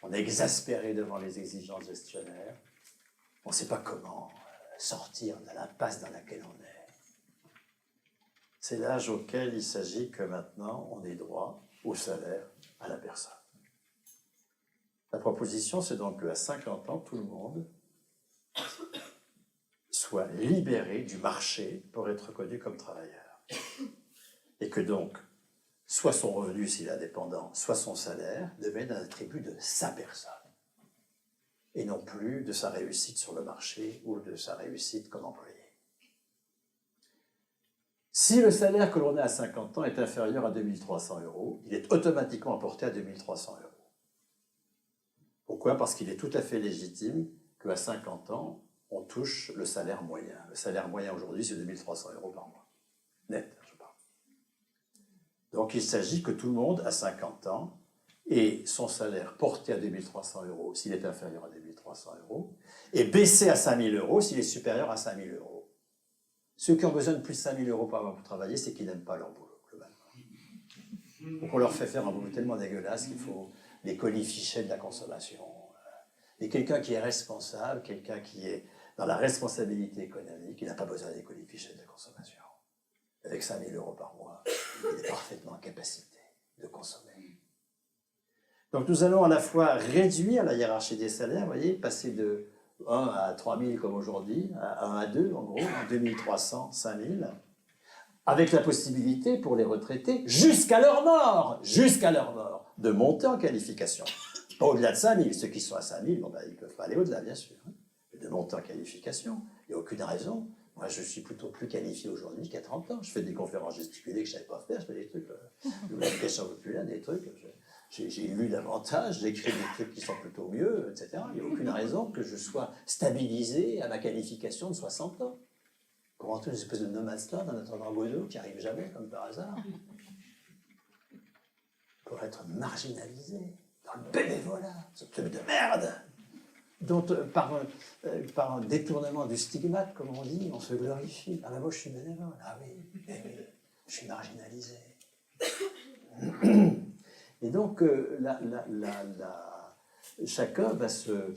on est exaspéré devant les exigences gestionnaires, on ne sait pas comment sortir de l'impasse dans laquelle on est. C'est l'âge auquel il s'agit que maintenant on ait droit au salaire à la personne. La proposition, c'est donc qu'à 50 ans, tout le monde soit libéré du marché pour être reconnu comme travailleur. Et que donc, soit son revenu s'il est indépendant, soit son salaire deviennent un attribut de sa personne. Et non plus de sa réussite sur le marché ou de sa réussite comme employé. Si le salaire que l'on a à 50 ans est inférieur à 2300 €, il est automatiquement porté à 2300 €. Pourquoi? Parce qu'il est tout à fait légitime qu'à 50 ans, on touche le salaire moyen. Le salaire moyen aujourd'hui, c'est 2300 € par mois. Net, je parle. Donc il s'agit que tout le monde, à 50 ans, ait son salaire porté à 2300 € s'il est inférieur à 2300 € et baissé à 5000 € s'il est supérieur à 5000 €. Ceux qui ont besoin de plus de 5000 € par mois pour travailler, c'est qu'ils n'aiment pas leur boulot, globalement. Donc on leur fait faire un boulot tellement dégueulasse qu'il faut des colifichets de la consommation. Et quelqu'un qui est responsable, quelqu'un qui est dans la responsabilité économique, il n'a pas besoin des colifichets de la consommation. Avec 5000 € par mois, il est parfaitement en capacité de consommer. Donc nous allons à la fois réduire la hiérarchie des salaires, vous voyez, passer de 1 à 3000 comme aujourd'hui, à 1 à 2 en gros, 2300, 5000, avec la possibilité pour les retraités, jusqu'à leur mort, de monter en qualification. Pas au-delà de 5000, ceux qui sont à 5000, bon, ils ne peuvent pas aller au-delà, bien sûr, mais de monter en qualification. Il n'y a aucune raison. Moi, je suis plutôt plus qualifié aujourd'hui qu'à 30 ans. Je fais des conférences gesticulées que je ne savais pas faire, je fais des trucs de l'éducation populaire, des trucs... J'ai lu davantage, j'ai écrit des trucs qui sont plutôt mieux, etc. Il n'y a aucune raison que je sois stabilisé à ma qualification de 60 ans. Pour rentrer une espèce de no man's land en attendant Godot qui n'arrive jamais, comme par hasard. Pour être marginalisé dans le bénévolat, ce truc de merde, dont par un détournement du stigmate, comme on dit, on se glorifie. Ah ben moi je suis bénévole, ah oui, je suis marginalisé. Et donc, chacun va se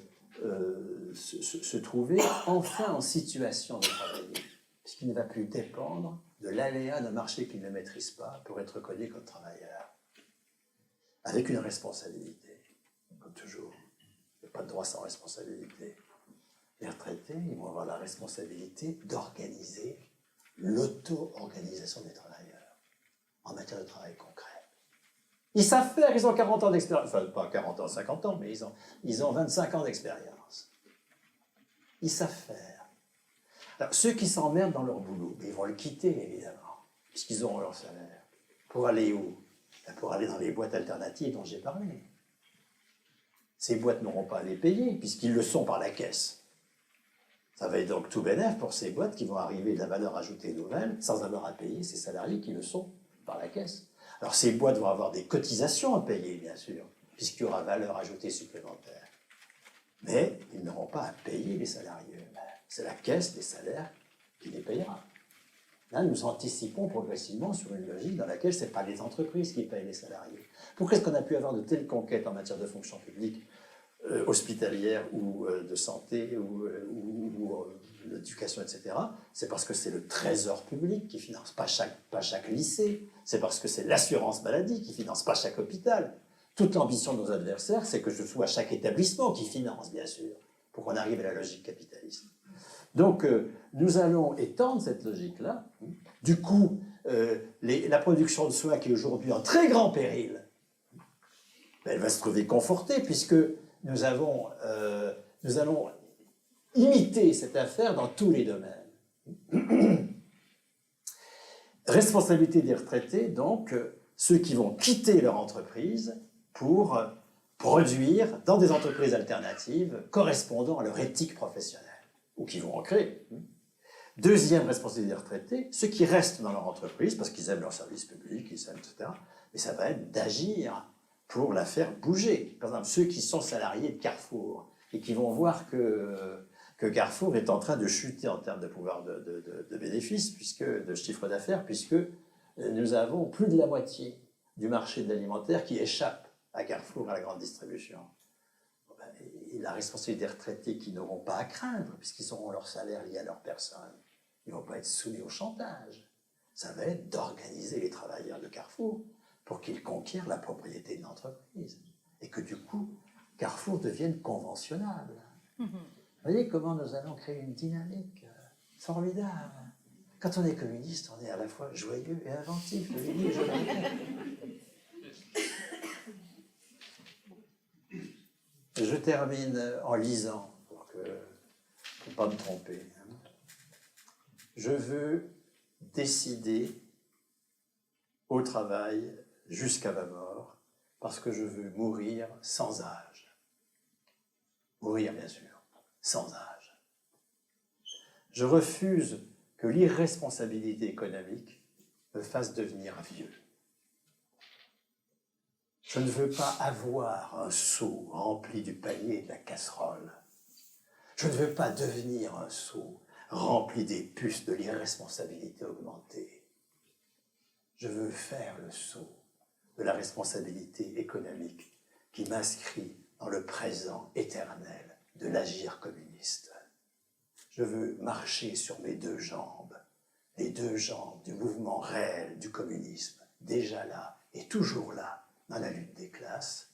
trouver enfin en situation de travailler, puisqu'il ne va plus dépendre de l'aléa d'un marché qu'il ne maîtrise pas pour être reconnu comme travailleur, avec une responsabilité, comme toujours. Il n'y a pas de droit sans responsabilité. Les retraités, ils vont avoir la responsabilité d'organiser l'auto-organisation des travailleurs en matière de travail concret. Ils savent faire, ils ont 40 ans d'expérience, enfin pas 40 ans, 50 ans, mais ils ont 25 ans d'expérience. Ils savent faire. Alors, ceux qui s'emmerdent dans leur boulot, ils vont le quitter évidemment, puisqu'ils auront leur salaire. Pour aller où? Pour aller dans les boîtes alternatives dont j'ai parlé. Ces boîtes n'auront pas à les payer, puisqu'ils le sont par la caisse. Ça va être donc tout bénef pour ces boîtes qui vont arriver de la valeur ajoutée nouvelle, sans avoir à payer ces salariés qui le sont par la caisse. Alors ces boîtes vont avoir des cotisations à payer, bien sûr, puisqu'il y aura valeur ajoutée supplémentaire. Mais ils n'auront pas à payer les salariés. C'est la caisse des salaires qui les payera. Là, nous anticipons progressivement sur une logique dans laquelle ce n'est pas les entreprises qui payent les salariés. Pourquoi est-ce qu'on a pu avoir de telles conquêtes en matière de fonction publique hospitalière ou de santé ou d'éducation, etc. C'est parce que c'est le trésor public qui finance, pas chaque lycée. C'est parce que c'est l'assurance maladie qui finance, pas chaque hôpital. Toute l'ambition de nos adversaires, c'est que ce soit chaque établissement qui finance, bien sûr, pour qu'on arrive à la logique capitaliste. Donc, nous allons étendre cette logique-là. Du coup, la production de soins qui est aujourd'hui en très grand péril, elle va se trouver confortée puisque nous allons imiter cette affaire dans tous les domaines. Responsabilité des retraités, donc, ceux qui vont quitter leur entreprise pour produire dans des entreprises alternatives correspondant à leur éthique professionnelle, ou qui vont en créer. Deuxième responsabilité des retraités, ceux qui restent dans leur entreprise parce qu'ils aiment leur service public, ils aiment, etc. Mais ça va être d'agir pour la faire bouger. Par exemple, ceux qui sont salariés de Carrefour et qui vont voir que Carrefour est en train de chuter en termes de pouvoir de bénéfices, de chiffre d'affaires, puisque nous avons plus de la moitié du marché de l'alimentaire qui échappe à Carrefour, à la grande distribution. Et la responsabilité des retraités qui n'auront pas à craindre, puisqu'ils auront leur salaire lié à leur personne. Ils ne vont pas être soumis au chantage. Ça va être d'organiser les travailleurs de Carrefour pour qu'ils conquièrent la propriété de l'entreprise. Et que du coup, Carrefour devienne conventionnable. Vous voyez comment nous allons créer une dynamique formidable. Quand on est communiste, on est à la fois joyeux et inventif. Je termine en lisant, pour ne pas me tromper. Je veux décider au travail jusqu'à ma mort, parce que je veux mourir sans âge. Mourir, bien sûr, sans âge. Je refuse que l'irresponsabilité économique me fasse devenir vieux. Je ne veux pas avoir un seau rempli du panier et de la casserole. Je ne veux pas devenir un seau rempli des puces de l'irresponsabilité augmentée. Je veux faire le saut de la responsabilité économique qui m'inscrit dans le présent éternel de l'agir communiste. Je veux marcher sur mes deux jambes, les deux jambes du mouvement réel du communisme, déjà là et toujours là dans la lutte des classes.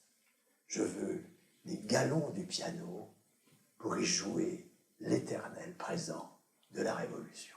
Je veux les galons du piano pour y jouer l'éternel présent de la révolution.